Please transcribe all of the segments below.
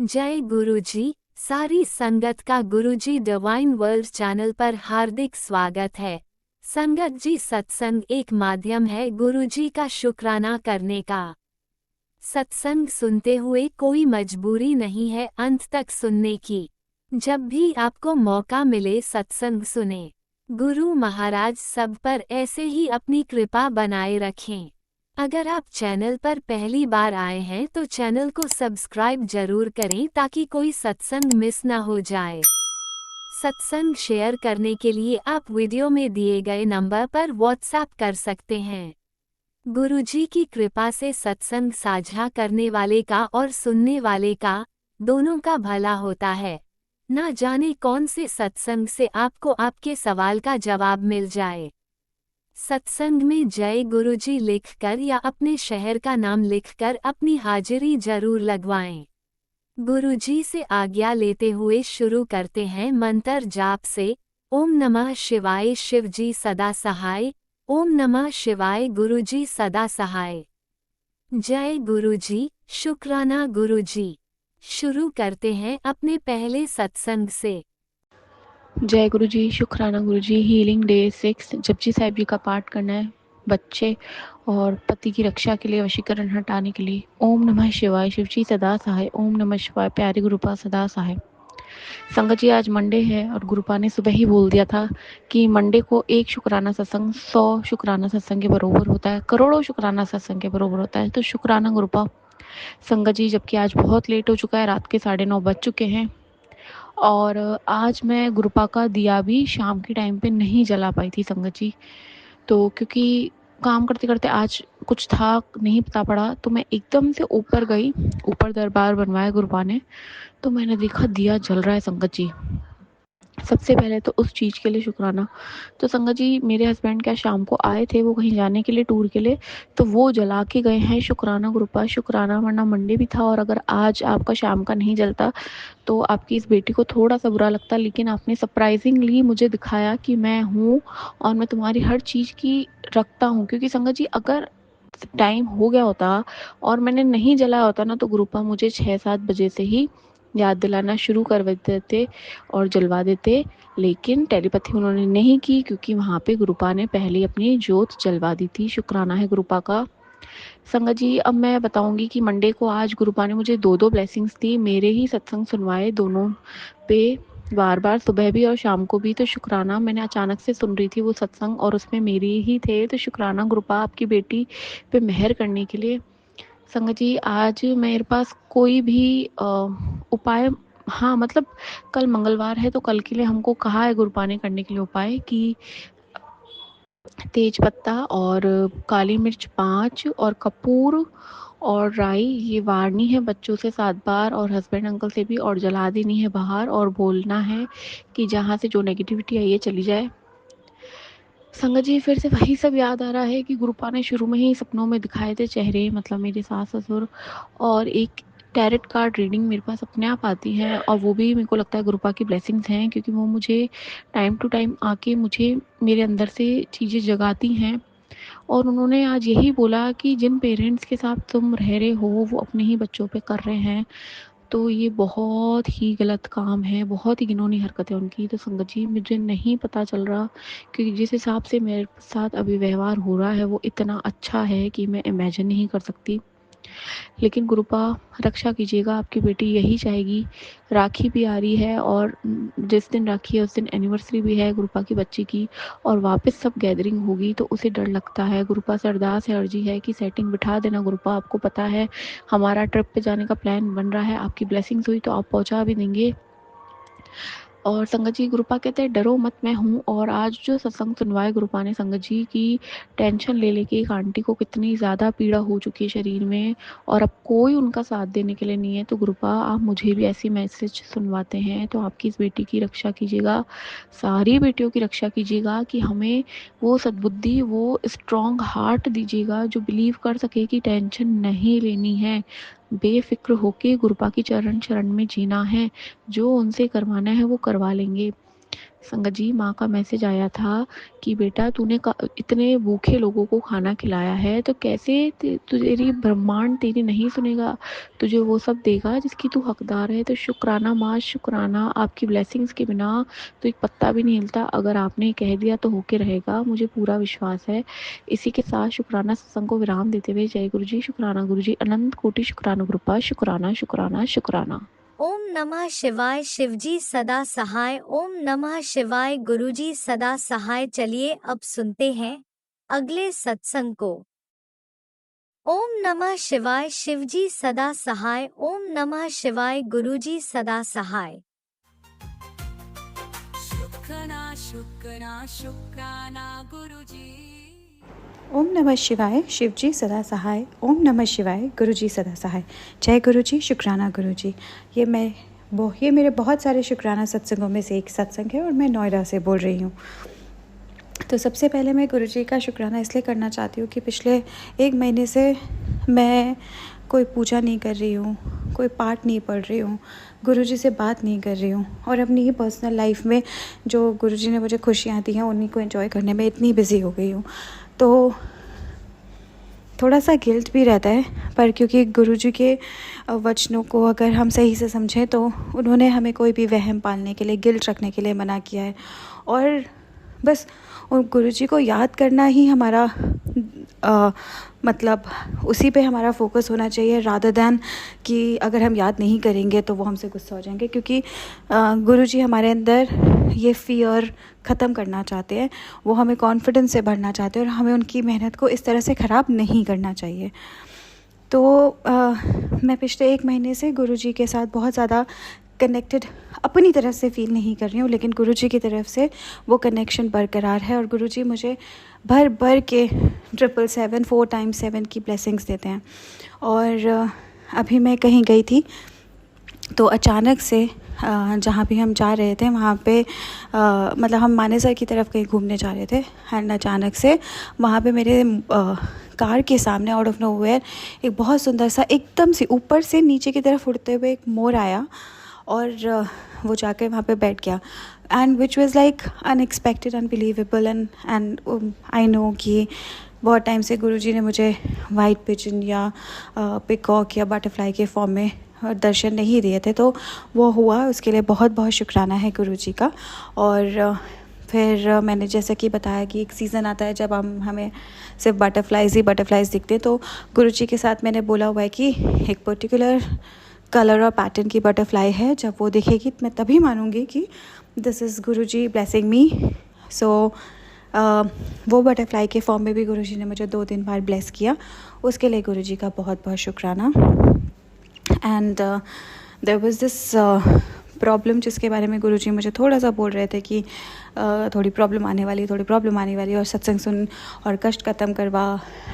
जय गुरुजी। सारी संगत का गुरुजी डिवाइन वर्ल्ड चैनल पर हार्दिक स्वागत है। संगत जी, सत्संग एक माध्यम है गुरुजी का शुक्राना करने का। सत्संग सुनते हुए कोई मजबूरी नहीं है अंत तक सुनने की। जब भी आपको मौका मिले सत्संग सुने। गुरु महाराज सब पर ऐसे ही अपनी कृपा बनाए रखें। अगर आप चैनल पर पहली बार आए हैं तो चैनल को सब्सक्राइब जरूर करें ताकि कोई सत्संग मिस ना हो जाए। सत्संग शेयर करने के लिए आप वीडियो में दिए गए नंबर पर व्हाट्सएप कर सकते हैं। गुरुजी की कृपा से सत्संग साझा करने वाले का और सुनने वाले का दोनों का भला होता है। ना जाने कौन से सत्संग से आपको आपके सवाल का जवाब मिल जाए। सत्संग में जय गुरुजी लिखकर या अपने शहर का नाम लिखकर अपनी हाजिरी जरूर लगवाएं। गुरुजी से आज्ञा लेते हुए शुरू करते हैं मंत्र जाप से। ओम नमः शिवाय शिवजी सदा सहाय। ओम नमः शिवाय गुरुजी सदा सहाय। जय गुरुजी, शुक्राना गुरुजी। शुरू करते हैं अपने पहले सत्संग से। जय गुरु जी, शुक्राना गुरु जी। हीलिंग डे 6 जपजी साहिब जी का पाठ करना है बच्चे और पति की रक्षा के लिए, वशीकरण हटाने के लिए। ओम नमः शिवाय शिवजी सदा सहाय। ओम नमः शिवाय प्यारे गुरुपा सदा सहाय। संगत जी, आज मंडे है और गुरुपा ने सुबह ही बोल दिया था कि मंडे को एक शुक्राना सत्संग 100 शुक्राना सत्संग के बरोबर होता है, करोड़ों शुक्राना सत्संग के बरोबर होता है। तो शुक्राना गुरुपा। संगत जी, जबकि आज बहुत लेट हो चुका है, रात के 9:30 बज चुके हैं और आज मैं गुरुपा का दिया भी शाम के टाइम पे नहीं जला पाई थी संगत जी। तो क्योंकि काम करते करते आज कुछ था नहीं पता पड़ा, तो मैं एकदम से ऊपर गई। ऊपर दरबार बनवाया गुरुपा ने, तो मैंने देखा दिया जल रहा है संगत जी। सबसे पहले तो उस चीज़ के लिए शुक्राना। तो संगत जी, मेरे हस्बैंड क्या शाम को आए थे, वो कहीं जाने के लिए टूर के लिए, तो वो जला के गए हैं। शुक्राना गुरुपा, शुक्राना। वरना मंडे भी था और अगर आज आपका शाम का नहीं जलता तो आपकी इस बेटी को थोड़ा सा बुरा लगता, लेकिन आपने सरप्राइजिंगली मुझे दिखाया कि मैं हूँ और मैं तुम्हारी हर चीज़ की रखता हूँ। क्योंकि संगत जी, अगर टाइम हो गया होता और मैंने नहीं जलाया होता ना, तो गुरुपा मुझे 6-7 बजे से ही याद दिलाना शुरू कर देते और जलवा देते। लेकिन टेलीपैथी उन्होंने नहीं की, क्योंकि वहाँ पे गुरुपा ने पहले अपनी जोत जलवा दी थी। शुक्राना है गुरुपा का। संगत जी, अब मैं बताऊंगी कि मंडे को आज गुरुपा ने मुझे 2-2 ब्लेसिंग्स दी, मेरे ही सत्संग सुनवाए दोनों पे, बार बार, सुबह भी और शाम को भी। तो शुक्राना। मैंने अचानक से सुन रही थी वो सत्संग और उसमें मेरे ही थे। तो शुक्राना गुरुपा आपकी बेटी पे मेहर करने के लिए। संगत जी, आज मेरे पास कोई भी उपाय, हाँ मतलब कल मंगलवार है तो कल के लिए हमको कहा है गुरुपा ने करने के लिए उपाय कि तेज पत्ता और काली मिर्च 5 और कपूर और राई ये वारनी है बच्चों से 7 बार और हस्बैंड अंकल से भी, और जला देनी है बाहर और बोलना है कि जहाँ से जो नेगेटिविटी आई है चली जाए। संगत जी, फिर से वही सब याद आ रहा है कि गुरुपा ने शुरू में ही सपनों में दिखाए थे चेहरे, मतलब मेरे सास ससुर, और एक टैरेट कार्ड रीडिंग मेरे पास अपने आप आती है और वो भी मेरे को लगता है गुरुपा की ब्लेसिंग्स हैं, क्योंकि वो मुझे टाइम टू टाइम आके मुझे मेरे अंदर से चीज़ें जगाती हैं। और उन्होंने आज यही बोला कि जिन पेरेंट्स के साथ तुम रह रहे हो वो अपने ही बच्चों पे कर रहे हैं, तो ये बहुत ही गलत काम है, बहुत ही घिनौनी हरकत है उनकी। तो संगत जी, मुझे नहीं पता चल रहा कि जिस हिसाब से मेरे साथ अभी व्यवहार हो रहा है वो इतना अच्छा है कि मैं इमेजिन नहीं कर सकती। लेकिन गुरुपा रक्षा कीजिएगा, आपकी बेटी यही चाहेगी। राखी भी आ रही है और जिस दिन राखी है उस दिन एनिवर्सरी भी है गुरुपा की बच्ची की, और वापस सब गैदरिंग होगी तो उसे डर लगता है। गुरुपा से अरदास है, अर्जी है कि सेटिंग बिठा देना गुरुपा। आपको पता है हमारा ट्रिप पे जाने का प्लान बन रहा है, आपकी ब्लेसिंग्स हुई तो आप पहुंचा भी देंगे। और संगत जी, गुरुपा कहते हैं डरो मत, मैं हूँ। और आज जो सत्संग सुनवाए गुरुपा ने संगत जी की, टेंशन ले लेके एक आंटी को कितनी ज़्यादा पीड़ा हो चुकी है शरीर में और अब कोई उनका साथ देने के लिए नहीं है। तो गुरुपा, आप मुझे भी ऐसी मैसेज सुनवाते हैं तो आपकी इस बेटी की रक्षा कीजिएगा, सारी बेटियों की रक्षा कीजिएगा कि हमें वो सद्बुद्धि, वो स्ट्रॉन्ग हार्ट दीजिएगा जो बिलीव कर सके कि टेंशन नहीं लेनी है, बेफिक्र होके गुरुपा की चरण शरण में जीना है, जो उनसे करवाना है वो करवा लेंगे। संगत जी, माँ का मैसेज आया था कि बेटा तूने इतने भूखे लोगों को खाना खिलाया है, तो कैसे तेरी ब्रह्मांड तेरी नहीं सुनेगा, तुझे वो सब देगा जिसकी तू हकदार है। तो शुक्राना माँ, शुक्राना। आपकी ब्लेसिंग्स के बिना तो एक पत्ता भी नहीं हिलता। अगर आपने कह दिया तो होके रहेगा, मुझे पूरा विश्वास है। इसी के साथ शुक्राना सत्संग को विराम देते हुए जय गुरु जी, शुक्राना गुरु जी, अनंत कोटि शुक्रानु कृपा, शुक्राना शुक्राना शुक्राना। ओम नमः शिवाय। शिवजी सदा सहाय। ओम नमः शिवाय। गुरुजी सदा सहाय। चलिए अब सुनते हैं अगले सत्संग को। ओम नमः शिवाय। शिवजी सदा सहाय। ओम नमः शिवाय। गुरुजी सदा सहाय। शुक्राना शुक्राना शुक्राना गुरुजी। ओम नमः शिवाय। शिवजी सदा सहाय। ओम नमः शिवाय। गुरुजी सदा सहाय। जय गुरुजी, शुक्राना गुरुजी। ये मेरे बहुत सारे शुक्राना सत्संगों में से एक सत्संग है और मैं नोएडा से बोल रही हूँ। तो सबसे पहले मैं गुरुजी का शुक्राना इसलिए करना चाहती हूँ कि पिछले 1 महीने से मैं कोई पूजा नहीं कर रही हूँ, कोई पाठ नहीं पढ़ रही हूँ, गुरुजी से बात नहीं कर रही हूँ और अपनी ही पर्सनल लाइफ में जो गुरुजी ने मुझे खुशियाँ दी हैं उन्हीं को एंजॉय करने में इतनी बिज़ी हो गई हूँ। तो थोड़ा सा गिल्ट भी रहता है, पर क्योंकि गुरुजी के वचनों को अगर हम सही से समझें तो उन्होंने हमें कोई भी वहम पालने के लिए, गिल्ट रखने के लिए मना किया है और बस उन गुरुजी को याद करना ही हमारा मतलब उसी पे हमारा फोकस होना चाहिए, रादर दैन कि अगर हम याद नहीं करेंगे तो वो हमसे गुस्सा हो जाएंगे। क्योंकि गुरुजी हमारे अंदर ये फ़ियर ख़त्म करना चाहते हैं, वो हमें कॉन्फिडेंस से भरना चाहते हैं और हमें उनकी मेहनत को इस तरह से ख़राब नहीं करना चाहिए। तो मैं पिछले 1 महीने से गुरुजी के साथ बहुत ज़्यादा कनेक्टेड अपनी तरफ से फ़ील नहीं कर रही हूँ, लेकिन गुरुजी की तरफ से वो कनेक्शन बरकरार है और गुरुजी मुझे भर भर के 777 4 times 7 की ब्लेसिंग्स देते हैं। और अभी मैं कहीं गई थी तो अचानक से जहाँ भी हम जा रहे थे वहाँ पे मतलब हम मानेसर की तरफ कहीं घूमने जा रहे थे एंड अचानक से वहाँ पे मेरे कार के सामने आउट ऑफ नोवेयर एक बहुत सुंदर सा एकदम से ऊपर से नीचे की तरफ उड़ते हुए एक मोर आया और वो जाकर वहाँ पे बैठ गया and which was like unexpected, unbelievable and I know कि बहुत टाइम से गुरुजी ने मुझे वाइट पिजन या पिकॉक या बटरफ्लाई के फॉर्म में दर्शन नहीं दिए थे, तो वो हुआ। उसके लिए बहुत बहुत शुक्राना है गुरुजी का। और फिर मैंने जैसा कि बताया कि एक सीज़न आता है जब हमें सिर्फ बटरफ्लाइज दिखते, तो गुरुजी के साथ मैंने बोला हुआ है कि एक पर्टिकुलर कलर और पैटर्न की बटरफ्लाई है, जब वो दिखेगी मैं तभी मानूंगी कि this is Guruji blessing me. So वो बटरफ्लाई के फॉर्म में भी गुरुजी ने मुझे 2-3 बार ब्लेस किया, उसके लिए गुरुजी का बहुत बहुत शुक्राना। And there was this problem जिसके बारे में गुरुजी मुझे थोड़ा सा बोल रहे थे कि थोड़ी प्रॉब्लम आने वाली और सत्संग सुन और कष्ट ख़त्म करवा।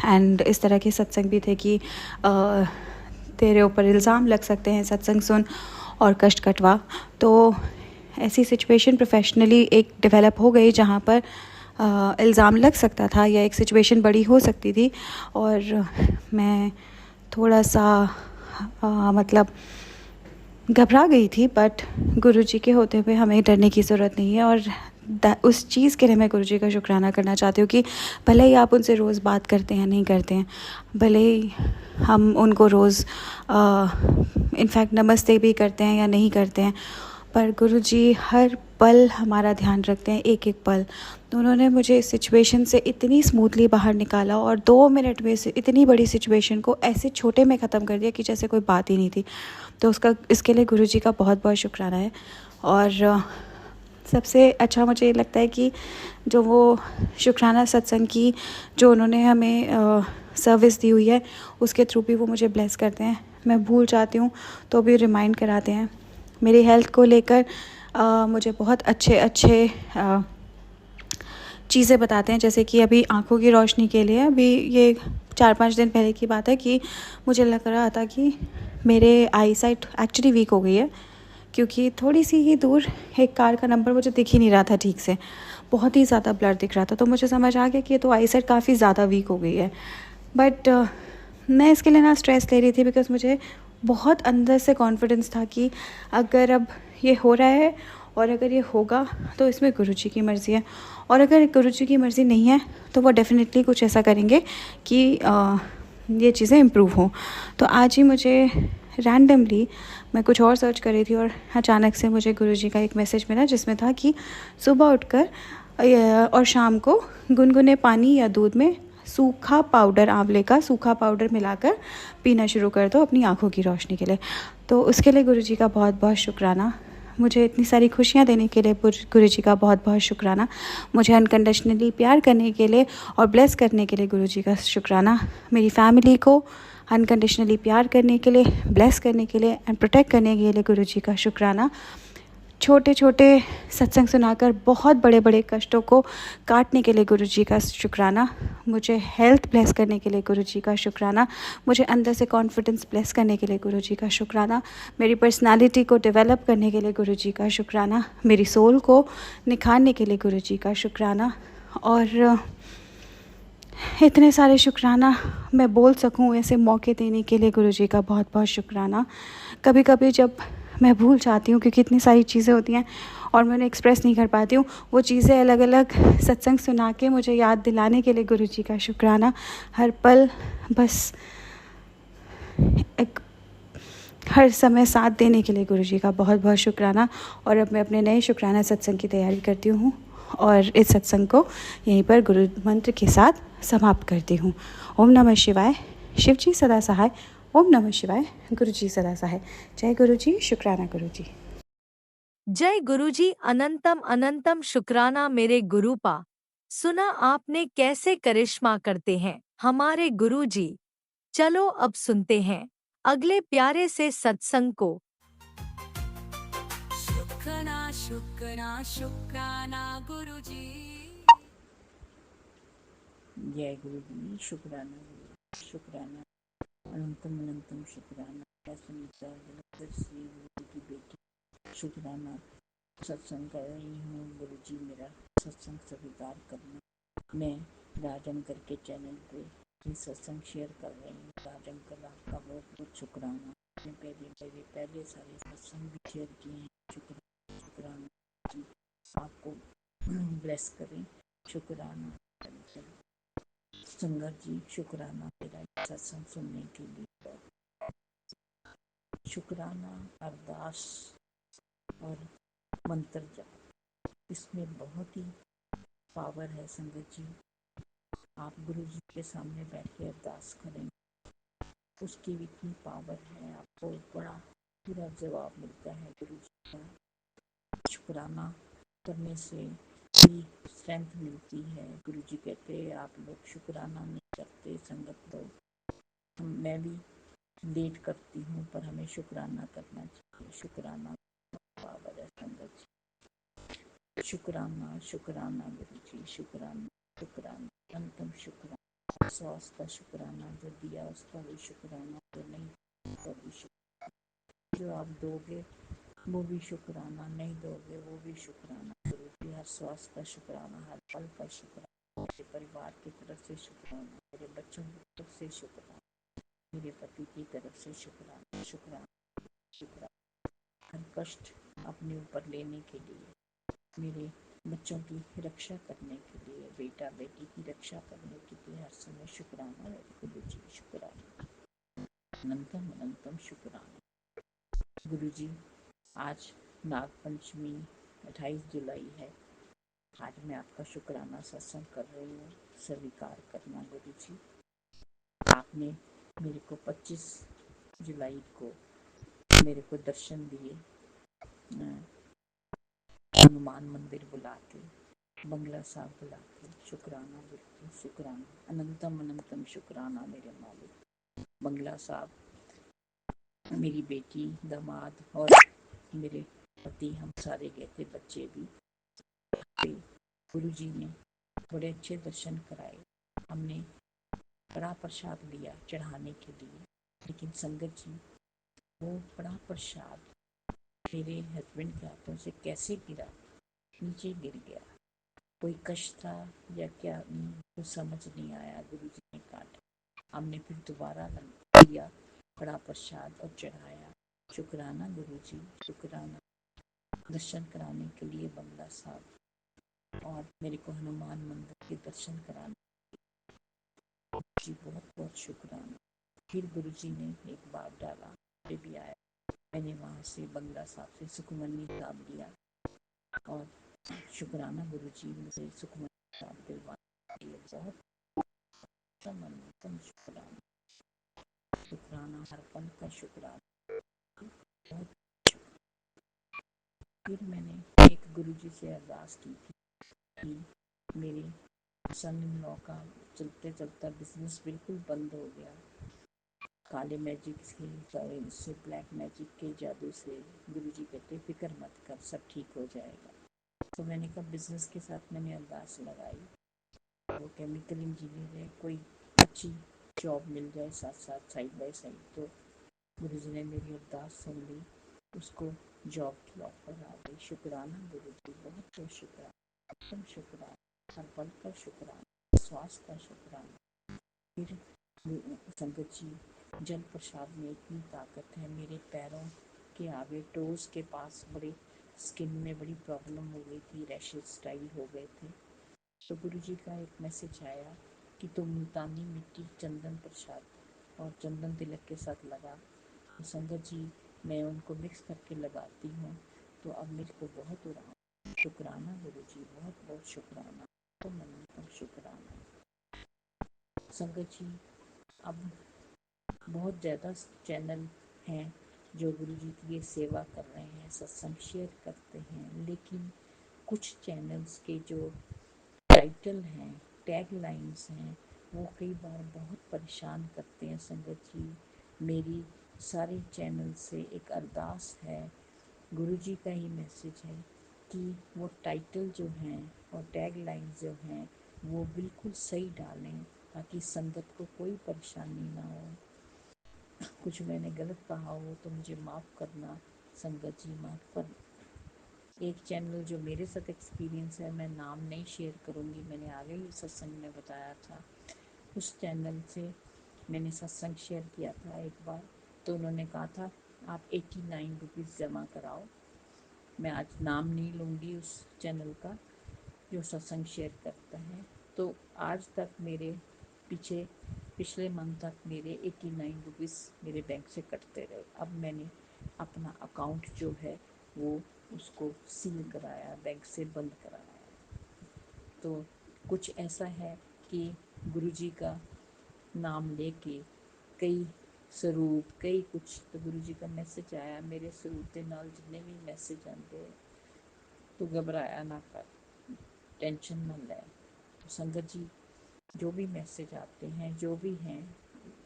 एंड इस तरह के सत्संग भी थे कि तेरे ऊपर इल्ज़ाम लग सकते हैं, सत्संग सुन और कष्ट कटवा। तो ऐसी सिचुएशन प्रोफेशनली एक डेवलप हो गई जहाँ पर इल्ज़ाम लग सकता था या एक सिचुएशन बड़ी हो सकती थी और मैं थोड़ा सा मतलब घबरा गई थी। बट गुरुजी के होते हुए हमें डरने की ज़रूरत नहीं है और उस चीज़ के लिए मैं गुरुजी का शुक्राना करना चाहती हूँ कि भले ही आप उनसे रोज़ बात करते हैं नहीं करते हैं, भले ही हम उनको रोज़ इनफैक्ट नमस्ते भी करते हैं या नहीं करते हैं, पर गुरुजी हर पल हमारा ध्यान रखते हैं, एक एक पल। तो उन्होंने मुझे इस सिचुएशन से इतनी स्मूथली बाहर निकाला और 2 मिनट में से इतनी बड़ी सिचुएशन को ऐसे छोटे में ख़त्म कर दिया कि जैसे कोई बात ही नहीं थी। तो इसके लिए गुरुजी का बहुत बहुत शुक्राना है। और सबसे अच्छा मुझे ये लगता है कि जो वो शुक्राना सत्संग की जो उन्होंने हमें सर्विस दी हुई है उसके थ्रू भी वो मुझे ब्लेस करते हैं। मैं भूल जाती हूँ तो भी रिमाइंड कराते हैं। मेरी हेल्थ को लेकर मुझे बहुत अच्छे चीज़ें बताते हैं, जैसे कि अभी आँखों की रोशनी के लिए अभी ये 4-5 दिन पहले की बात है कि मुझे लग रहा था कि मेरे आई साइट एक्चुअली वीक हो गई है, क्योंकि थोड़ी सी ही दूर एक कार का नंबर मुझे दिख ही नहीं रहा था ठीक से, बहुत ही ज़्यादा ब्लर दिख रहा था। तो मुझे समझ आ गया कि ये तो आई साइट काफ़ी ज़्यादा वीक हो गई है। बट मैं इसके लिए ना स्ट्रेस ले रही थी, बिकॉज़ मुझे बहुत अंदर से कॉन्फिडेंस था कि अगर अब ये हो रहा है और अगर ये होगा तो इसमें गुरुजी की मर्ज़ी है, और अगर गुरुजी की मर्ज़ी नहीं है तो वो डेफ़िनेटली कुछ ऐसा करेंगे कि ये चीज़ें इम्प्रूव हों। तो आज ही मुझे रैंडमली मैं कुछ और सर्च कर रही थी और अचानक से मुझे गुरुजी का एक मैसेज मिला जिसमें था कि सुबह उठकर और शाम को गुनगुने पानी या दूध में सूखा पाउडर, आंवले का सूखा पाउडर मिलाकर पीना शुरू कर दो अपनी आँखों की रोशनी के लिए। तो उसके लिए गुरुजी का बहुत बहुत शुक्राना। मुझे इतनी सारी खुशियाँ देने के लिए गुरुजी का बहुत बहुत शुक्राना। मुझे अनकंडीशनली प्यार करने के लिए और ब्लेस करने के लिए गुरुजी का शुक्राना। मेरी फैमिली को अनकंडीशनली प्यार करने के लिए, ब्लेस करने के लिए एंड प्रोटेक्ट करने के लिए गुरुजी का शुक्राना। छोटे छोटे सत्संग सुनाकर बहुत बड़े बड़े कष्टों को काटने के लिए गुरुजी का शुक्राना। मुझे हेल्थ ब्लेस करने के लिए गुरुजी का शुक्राना। मुझे अंदर से कॉन्फिडेंस ब्लेस करने के लिए गुरुजी का शुक्राना। मेरी पर्सनालिटी को डेवलप करने के लिए गुरुजी का शुक्राना। मेरी सोल को निखारने के लिए गुरुजी का शुक्राना। और इतने सारे शुक्राना मैं बोल सकूं, ऐसे मौके देने के लिए गुरुजी का बहुत बहुत शुक्राना। कभी कभी जब मैं भूल जाती हूँ क्योंकि इतनी सारी चीज़ें होती हैं और मैं उन्हें एक्सप्रेस नहीं कर पाती हूँ, वो चीज़ें अलग अलग सत्संग सुना के मुझे याद दिलाने के लिए गुरुजी का शुक्राना। हर पल बस एक हर समय साथ देने के लिए गुरुजी का बहुत बहुत शुक्राना। और अब मैं अपने नए शुक्राना सत्संग की तैयारी करती हूँ और इस सत्संग को यहीं पर गुरु मंत्र के साथ समाप्त करती हूँ। ओम नमः शिवाय। शिव जी सदा सहाय। ओम नमः शिवाय। गुरु जी सदा सहाय। जय गुरु जी। शुक्राना गुरु जी। जय गुरुजी। अनंतम अनंतम शुक्राना मेरे गुरुपा। सुना आपने कैसे करिश्मा करते हैं हमारे गुरुजी। चलो अब सुनते हैं अगले प्यारे से सत्संग को। शुक्राना शुक्राना शुक्राना गुरुजी। जय गुरु जी। शुक्राना शुक्राना अनंतम अनंतम शुक्राना। सुनीता जलंधर श्री गुरु की बेटी शुक्राना। सत्संग कर रही हूँ गुरु जी, मेरा सत्संग स्वीकार करना। मैं राजनगर के चैनल पे ये सत्संग शेयर कर रही हूँ। राजनगर आपका बहुत बहुत शुक्राना। मैंने पहले सारे सत्संग भी शेयर किए हैं। शुक्राना जी, आपको ब्लेस करें। शुक्राना संगत जी, शुक्राना मेरा सत्संग सुनने के लिए। शुक्राना अरदास और मंत्र जाप, इसमें बहुत ही पावर है संगत जी। आप गुरु जी के सामने बैठ के अरदास करें, उसकी भी इतनी पावर है, आपको बड़ा पूरा जवाब मिलता है गुरु जी का। शुक्राना करने से भी स्ट्रेंथ मिलती है। गुरु जी कहते हैं आप लोग शुक्राना नहीं करते संगत लोग। मैं भी लेट करती हूँ पर हमें शुक्राना करना चाहिए। शुक्राना पावर है संगत जी। शुक्राना शुक्राना गुरु जी। शुक्राना शुक्राना अंतम शुक्राना। स्वास्थ्य का शुक्राना, जो दिया उसका भी शुक्राना, जो नहीं उसका भी शुक्राना। जो आप दोगे वो भी शुक्राना, नहीं दोगे वो भी शुक्राना। गुरु जी हर स्वास्थ्य का शुक्राना, हर पल का शुक्राना। मेरे परिवार की तरफ से शुक्राना, मेरे बच्चों की तरफ से शुक्राना, मेरे पति की तरफ से शुक्राना। शुक्राना शुक्राना हर कष्ट अपने ऊपर लेने के लिए, मेरे बच्चों की रक्षा करने के लिए, बेटा बेटी की रक्षा करने के लिए हर समय शुक्राना है गुरु जी। शुक्राना अनंतम अनंतम शुक्राना गुरु जी। आज नाग पंचमी 28 जुलाई है। आज मैं आपका शुक्राना सत्संग कर रही हूँ, स्वीकार करना गुरु जी। आपने मेरे को 25 जुलाई को मेरे को दर्शन दिए, हनुमान मंदिर बुला के, बंगला साहब बुला के। शुक्राना बिल्कुल शुक्राना, अनंतम अनंतम शुक्राना मेरे मालिक। बंगला साहब, मेरी बेटी, दामाद और मेरे पति, हम सारे गए थे, बच्चे भी। गुरु जी ने बड़े अच्छे दर्शन कराए। हमने बड़ा प्रसाद लिया चढ़ाने के लिए, लेकिन संगत जी वो बड़ा प्रसाद मेरे हस्बैंड के हाथों से कैसे गिरा, नीचे गिर गया। कोई कष्ट था या क्या, कुछ समझ नहीं आया। गुरु जी ने काटा। हमने फिर दोबारा लिया बड़ा प्रसाद और चढ़ाया। शुक्राना गुरु जी। शुक्राना दर्शन कराने के लिए बंगला साहब और मेरे को हनुमान मंदिर के दर्शन कराने जी बहुत बहुत शुक्राना। फिर गुरु जी ने एक बार डाला, फिर भी आया, मैंने वहाँ से बंगला साहब से सुखमनी साहब लिया और शुक्राना गुरु जी मुझे सुखमनी साहब दिलवाने के लिए बहुत शुक्राना। शुक्राना हर पल का शुक्राना। बहुत फिर मैंने एक गुरु जी से अरदास की थी कि मेरे सन इन लॉ का चलते चलता बिजनेस बिल्कुल बंद हो गया, काले मैजिक से ब्लैक मैजिक के जादू से। गुरु जी कहते फिक्र मत कर, सब ठीक हो जाएगा। तो मैंने कहा बिजनेस के साथ मैंने अरदास लगाई, वो केमिकल इंजीनियर है, कोई अच्छी जॉब मिल जाए साथ साथ साइड बाय साइड। तो गुरु जी ने मेरी अरदास सुन ली, उसको जॉब की ऑफर आ गई। शुक्राना गुरु जी, बहुत बहुत शुक्राना, एकदम शुक्राना, हर पल का शुक्राना, श्वास का शुक्राना। फिर संगत जी, जल प्रसाद में इतनी ताकत है, मेरे पैरों के आगे टोज के पास बड़े स्किन में बड़ी प्रॉब्लम हो गई थी, रैशेज स्टाइल हो गए थे। तो गुरु जी का एक मैसेज आया कि तुम मुल्तानी मिट्टी, चंदन प्रसाद और चंदन तिलक के साथ लगा। तो संगत जी, मैं उनको मिक्स करके लगाती हूँ, तो अब मेरे को बहुत आराम। शुक्राना गुरु जी, बहुत बहुत शुक्राना, तो मन पर शुक्राना। संगत जी, अब बहुत ज़्यादा चैनल हैं जो गुरु जी की ये सेवा कर रहे हैं, सत्संग शेयर करते हैं, लेकिन कुछ चैनल्स के जो टाइटल हैं, टैग लाइन्स हैं, वो कई बार बहुत परेशान करते हैं। संगत जी, मेरी सारे चैनल से एक अरदास है, गुरु जी का ही मैसेज है कि वो टाइटल जो हैं और टैग लाइन्स जो हैं वो बिल्कुल सही डालें, ताकि संगत को कोई परेशानी ना हो। कुछ मैंने गलत कहा हो तो मुझे माफ़ करना संगत जी, माफ़ कर। एक चैनल जो मेरे साथ एक्सपीरियंस है, मैं नाम नहीं शेयर करूँगी, मैंने आगे ही सत्संग में बताया था। उस चैनल से मैंने सत्संग शेयर किया था एक बार, तो उन्होंने कहा था आप 89 रुपीज़ जमा कराओ। मैं आज नाम नहीं लूँगी उस चैनल का जो सत्संग शेयर करता है। तो आज तक मेरे पिछले मंथ तक मेरे 89 रुपीज़ मेरे बैंक से कटते रहे। अब मैंने अपना अकाउंट जो है वो उसको सील कराया, बैंक से बंद कराया। तो कुछ ऐसा है कि गुरु जी का नाम लेके कई स्वरूप कई कुछ, तो गुरु जी का मैसेज आया मेरे स्वरूप के नाल जितने भी मैसेज आते तो घबराया ना कर, टेंशन ना ले। तो संगत जी, जो भी मैसेज आते हैं, जो भी हैं,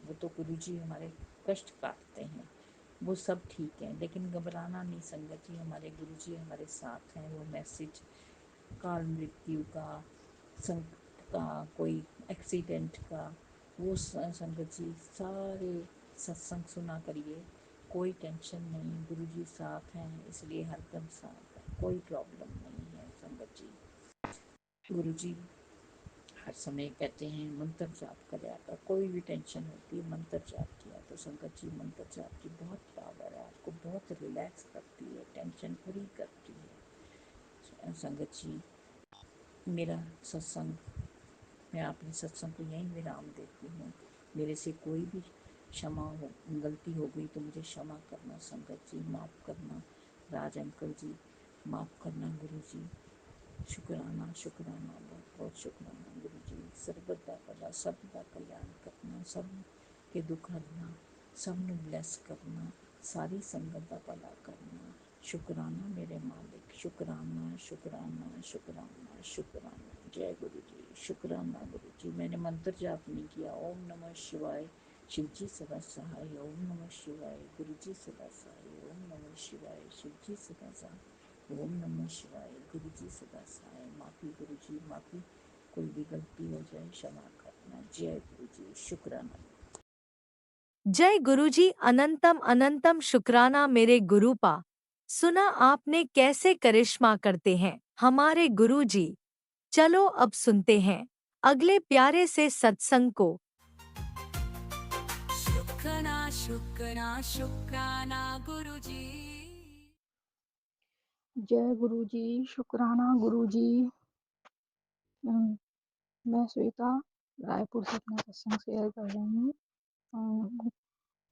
वो तो गुरु जी हमारे कष्ट काटते हैं, वो सब ठीक है, लेकिन घबराना नहीं संगत जी, हमारे गुरु जी हमारे साथ हैं। वो मैसेज काल मृत्यु का, संकट का, कोई एक्सीडेंट का, वो संगत जी सारे सत्संग सुना करिए, कोई टेंशन नहीं, गुरु जी साथ हैं, इसलिए हरदम साथ है, कोई प्रॉब्लम नहीं है संगत जी। गुरु जी हर समय कहते हैं मंत्र जाप करा कर, कोई भी टेंशन होती है मंत्र जाप किया तो संगत जी मंत्र जाप की बहुत पावर है, आपको बहुत रिलैक्स करती है, टेंशन फ्री करती है। संगत जी, मेरा सत्संग, मैं अपने सत्संग को यहीं विराम देती हूँ। मेरे से कोई भी क्षमा हो, गलती हो गई तो मुझे क्षमा करना संगत जी, माफ़ करना राज अंकल जी, माफ़ करना गुरु जी। शुक्राना शुक्राना, बहुत बहुत शुक्राना गुरु जी। सर्वदा भला, सबका कल्याण करना, सब के दुख हरना, सब ਨੂੰ ब्लैस करना, सारी संगत का भला करना। शुक्राना मेरे मालिक, शुक्राना शुक्राना शुक्राना शुक्राना। जय गुरु जी, शुक्राना गुरु जी। मैंने मंत्र जाप नहीं किया। ओम नमः शिवाय, शिव जी सदा सहाय। ओम नमः शिवाय, गुरु जी सदा सहाय। ओम नमः शिवाय, शिव जी सदा सहाय। ओम नमः शिवाय, गुरु जी सदा सहाय। माफ़ी गुरु जी, माफ़ी, कोई भी गलती हो जाए क्षमा करना। जय गुरु जी, शुक्राना। जय गुरुजी, अनंतम अनंतम शुक्राना मेरे गुरुपा। सुना आपने कैसे करिश्मा करते हैं हमारे गुरुजी। चलो अब सुनते हैं अगले प्यारे से सत्संग को। शुक्राना शुक्राना गुरुजी। जय गुरु जी, शुक्राना गुरु जी। मैं श्वेता रायपुर से अपना सत्संग शेयर कर रही हूँ।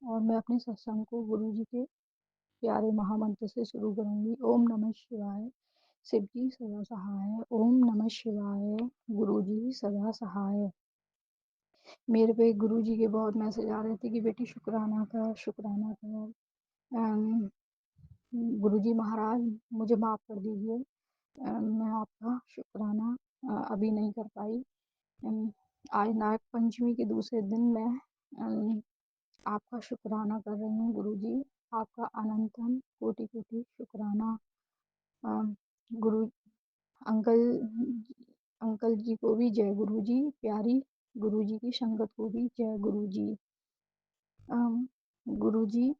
और मैं अपने सत्संग को गुरु जी के प्यारे महामंत्र से शुरू करूँगी। ओम नमः शिवाय, शिव जी सदा सहाय। ओम नमः शिवाय, गुरु जी सदा सहाय। मेरे पे गुरु जी के बहुत मैसेज आ रहे थे कि बेटी शुक्राना कर, शुक्राना कर। गुरुजी महाराज मुझे माफ़ कर दीजिए, मैं आपका शुक्राना अभी नहीं कर पाई। आज नाग पंचमी के दूसरे दिन मैं आपका शुक्राना कर रही हूँ गुरुजी। आपका अनंतम कोटि कोटि शुक्राना। गुरु अंकल अंकल जी को भी जय गुरुजी। प्यारी गुरुजी की संगत को भी जय गुरुजी। गुरुजी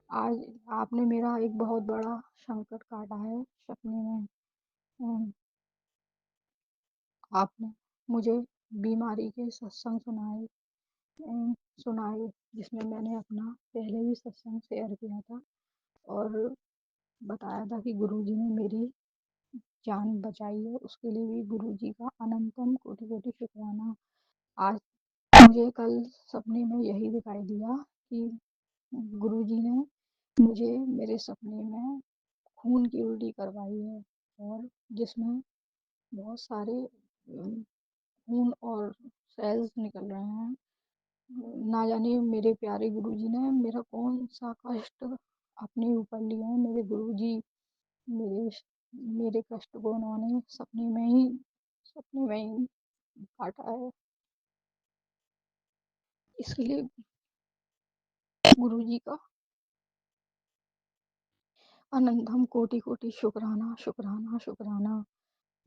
आज आपने मेरा एक बहुत बड़ा संकट काटा है सपने में। आपने मुझे बीमारी के सत्संग सुनाए जिसमें मैंने अपना पहले भी सत्संग शेयर किया था और बताया था कि गुरुजी ने मेरी जान बचाई है, उसके लिए भी गुरुजी का अनंतम कोटि कोटि शुक्राना। आज मुझे कल सपने में यही दिखाई दिया कि गुरुजी ने मुझे मेरे सपने में खून की उल्टी करवाई है और जिसमें बहुत सारे खून और सेल्स निकल रहे हैं। ना जाने मेरे प्यारे गुरुजी ने मेरा कौन सा कष्ट अपने ऊपर लिया है। मेरे गुरुजी मेरे मेरे कष्ट को उन्होंने सपने में ही काटा है। इसके लिए गुरुजी का अनंतम कोटि कोटि शुक्राना शुक्राना शुक्राना।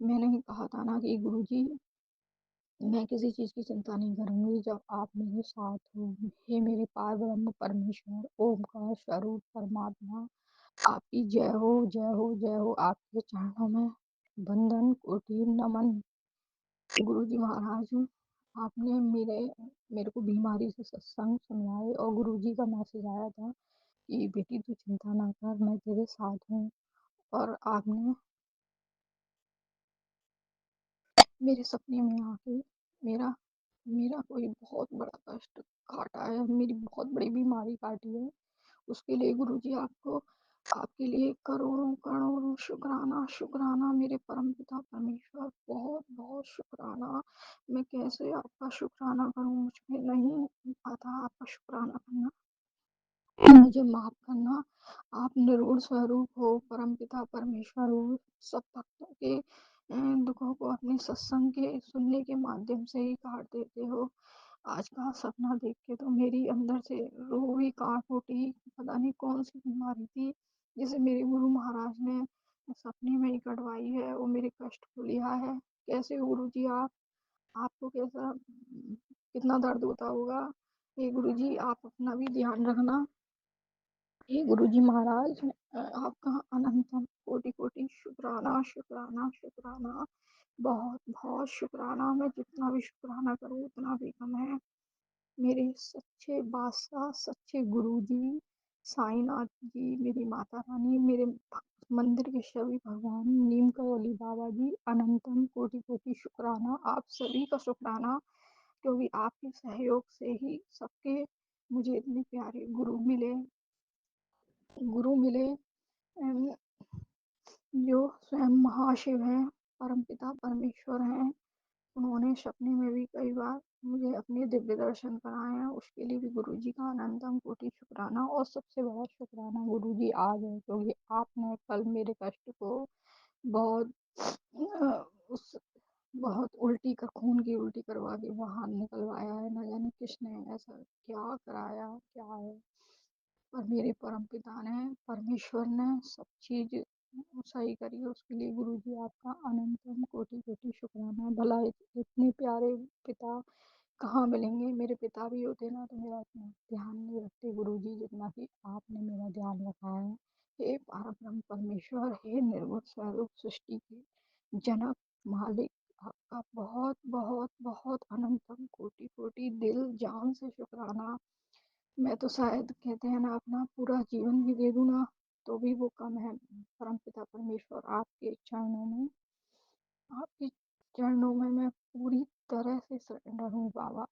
मैंने ही कहा था ना कि गुरुजी मैं किसी चीज़ की चिंता नहीं करूँगी जब आप मेरे साथ हो। हे मेरे पार ब्रह्म परमेश्वर ओमकार स्वरूप परमात्मा, आपकी जय हो जय हो जय हो। आपके चरणों में वंदन कोटि नमन। गुरुजी महाराज आपने मेरे को बीमारी से सत्संग सुनवाए और गुरुजी का मैसेज आया था कि बेटी तू चिंता ना कर, मैं तेरे साथ हूँ। और आपने मेरे सपने में आके मेरा मेरा कोई बहुत बड़ा कष्ट काटा है, मेरी बहुत बड़ी बीमारी काटी है। उसके लिए गुरुजी आपको आपके लिए करोड़ों करोड़ों शुक्राना शुक्राना। मेरे परमपिता परमेश्वर बहुत बहुत शुक्राना। मैं कैसे आपका शुक्राना करूं, मुझ में नहीं आता आपका शुक्राना करना। मुझे माफ करना। आप निर्गुण स्वरूप हो, परमपिता परमेश्वर हो। सब भक्तों के दुखों को अपने सत्संग के सुनने के माध्यम से ही काट देते हो। आज का सपना देख के तो मेरी अंदर से रूह ही कांप उठी। पता नहीं कौन सी बीमारी थी जिसे मेरे गुरु महाराज ने सपने में ही कटवाई है और मेरे कष्ट को लिया है। कैसे हो गुरु जी आप? आपको कैसा कितना दर्द होता होगा। हे गुरु जी आप अपना भी ध्यान रखना। हे गुरुजी महाराज आपका अनंतम कोटि कोटि शुक्राना शुक्राना शुक्राना। बहुत बहुत शुक्राना। मैं जितना भी शुक्राना करूँ उतना भी कम है। मेरे सच्चे बादशाह सच्चे गुरुजी साईनाथ जी, मेरी माता रानी, मेरे मंदिर के सभी भगवान, नीम करौली बाबा जी, अनंतम कोटि कोटि शुक्राना। आप सभी का शुक्राना क्योंकि आपके सहयोग से ही सबके मुझे इतने प्यारे गुरु मिले जो स्वयं महाशिव हैं, परमपिता परमेश्वर हैं। उन्होंने सपने में भी कई बार मुझे अपने दिव्य दर्शन कराए हैं। उसके लिए भी गुरुजी का अनंतम कोटि शुक्राना। और सबसे बड़ा शुक्राना गुरुजी आ गए क्योंकि आपने कल मेरे कष्ट को बहुत उस बहुत उल्टी का खून की उल्टी करवा के बाहर निकलवाया है। न जाने किसने ऐसा क्या कराया क्या है, और मेरे परम पिता ने परमेश्वर ने सब चीज सही करी है। उसके लिए गुरुजी आपका अनंतम कोटि कोटि शुक्राना। भला इतने प्यारे पिता कहाँ मिलेंगे। मेरे पिता भी होते ना तो मेरा इतना ध्यान नहीं रखते गुरुजी जितना कि आपने मेरा ध्यान रखा है। हे परम परमेश्वर, हे निर्गुण स्वरूप सृष्टि के जनक मालिक, आपका बहुत बहुत बहुत अनंतम कोटि कोटि दिल जान से शुक्राना। मैं तो शायद कहते हैं ना अपना पूरा जीवन भी दे दूँ ना तो भी वो कम है। परमपिता परमेश्वर आपके चरणों में मैं पूरी तरह से सरेंडर हूँ बाबा,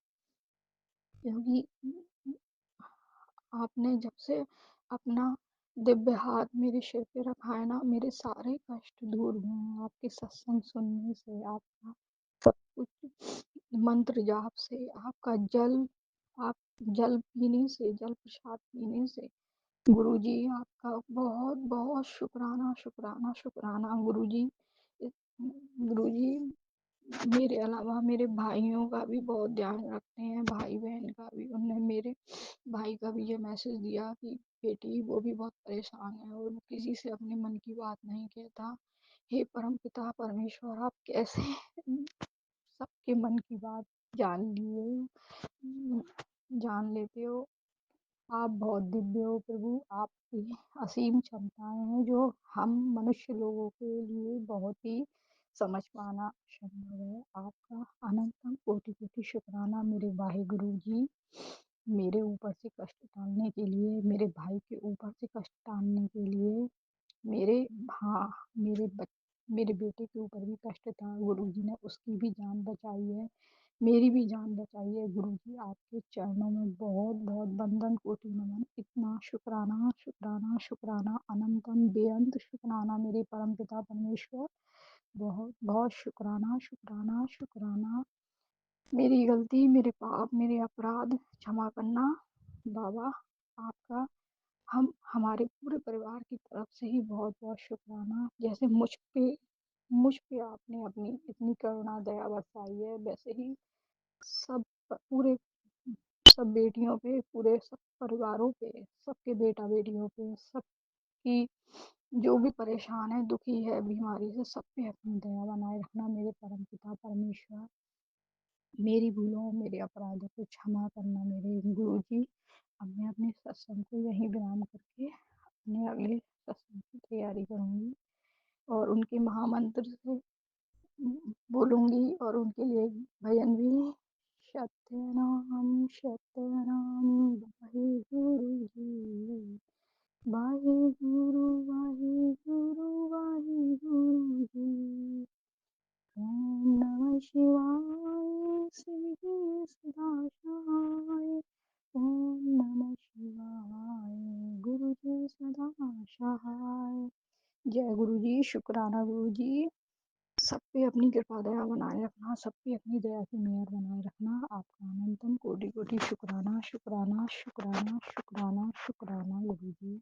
क्योंकि आपने जब से अपना दिव्य हाथ मेरे सिर पे रखा है ना, मेरे सारे कष्ट दूर हुए हैं आपके सत्संग सुनने से, आपका सब कुछ मंत्र जाप से, आपका आप जल पीने से, जल प्रसाद पीने से। गुरुजी आपका बहुत बहुत शुक्राना शुक्राना शुक्राना गुरुजी। गुरुजी मेरे अलावा मेरे भाइयों का भी बहुत ध्यान रखते हैं, भाई बहन का भी। उन्होंने मेरे भाई का भी ये मैसेज दिया कि बेटी वो भी बहुत परेशान है और वो किसी से अपने मन की बात नहीं कहता। हे परम पिता परमेश्वर, आप कैसे सबके मन की बात जान लेते हो। आप बहुत दिव्य हो प्रभु, आपकी असीम क्षमताएं हैं जो हम मनुष्य लोगों के लिए बहुत ही समझ पाना असंभव है। आपका अनंतम कोटि कोटि शुक्राना मेरे वाहे गुरु जी, मेरे ऊपर से कष्ट टालने के लिए, मेरे भाई के ऊपर से कष्ट टालने के लिए। मेरे हाँ मेरे बेटे के ऊपर भी कष्ट था, गुरु जी ने उसकी भी जान बचाई है, मेरी भी जान बचाई है। गुरुजी आपके चरणों में बहुत बहुत बंदन कोटि नमन। इतना शुक्राना शुक्राना शुक्राना, अनंतम बेअंत शुक्राना मेरे परम पिता परमेश्वर। बहुत बहुत शुक्राना शुक्राना शुक्राना। मेरी गलती, मेरे पाप, मेरे अपराध क्षमा करना बाबा। आपका हमारे पूरे परिवार की तरफ से ही बहुत बहुत शुक्राना। जैसे मुझ पे आपने अपनी इतनी करुणा दया बरसाई है, वैसे ही सब पूरे सब बेटियों पे, पूरे सब परिवारों पे, सबके बेटा बेटियों पे, सबकी जो भी परेशान है, दुखी है बीमारी से, सब पे अपनी दया बनाए रखना मेरे परम पिता परमेश्वर। मेरी भूलों मेरे अपराधों को क्षमा करना मेरे गुरु जी। अब मैं अपने सत्संग को यहीं विराम करके अपने अगले सत्संग की तैयारी करूंगी और उनके महामंत्र से बोलूंगी और उनके लिए भजन भी। सत्यनाम सत्यनाम वाहे जी, वाहे गुरु ओम नमः शिवाय श्री सदा शिवाय। ओम नमः शिवाय गुरु जी सदा सहाय। जय गुरु जी, शुक्राना गुरु जी। सब पे अपनी कृपा दया बनाए रखना, सब पे अपनी दया की मेहर बनाए रखना। आपका अनंतम कोटि कोटि शुक्राना शुक्राना शुक्राना शुक्राना शुक्राना गुरु जी।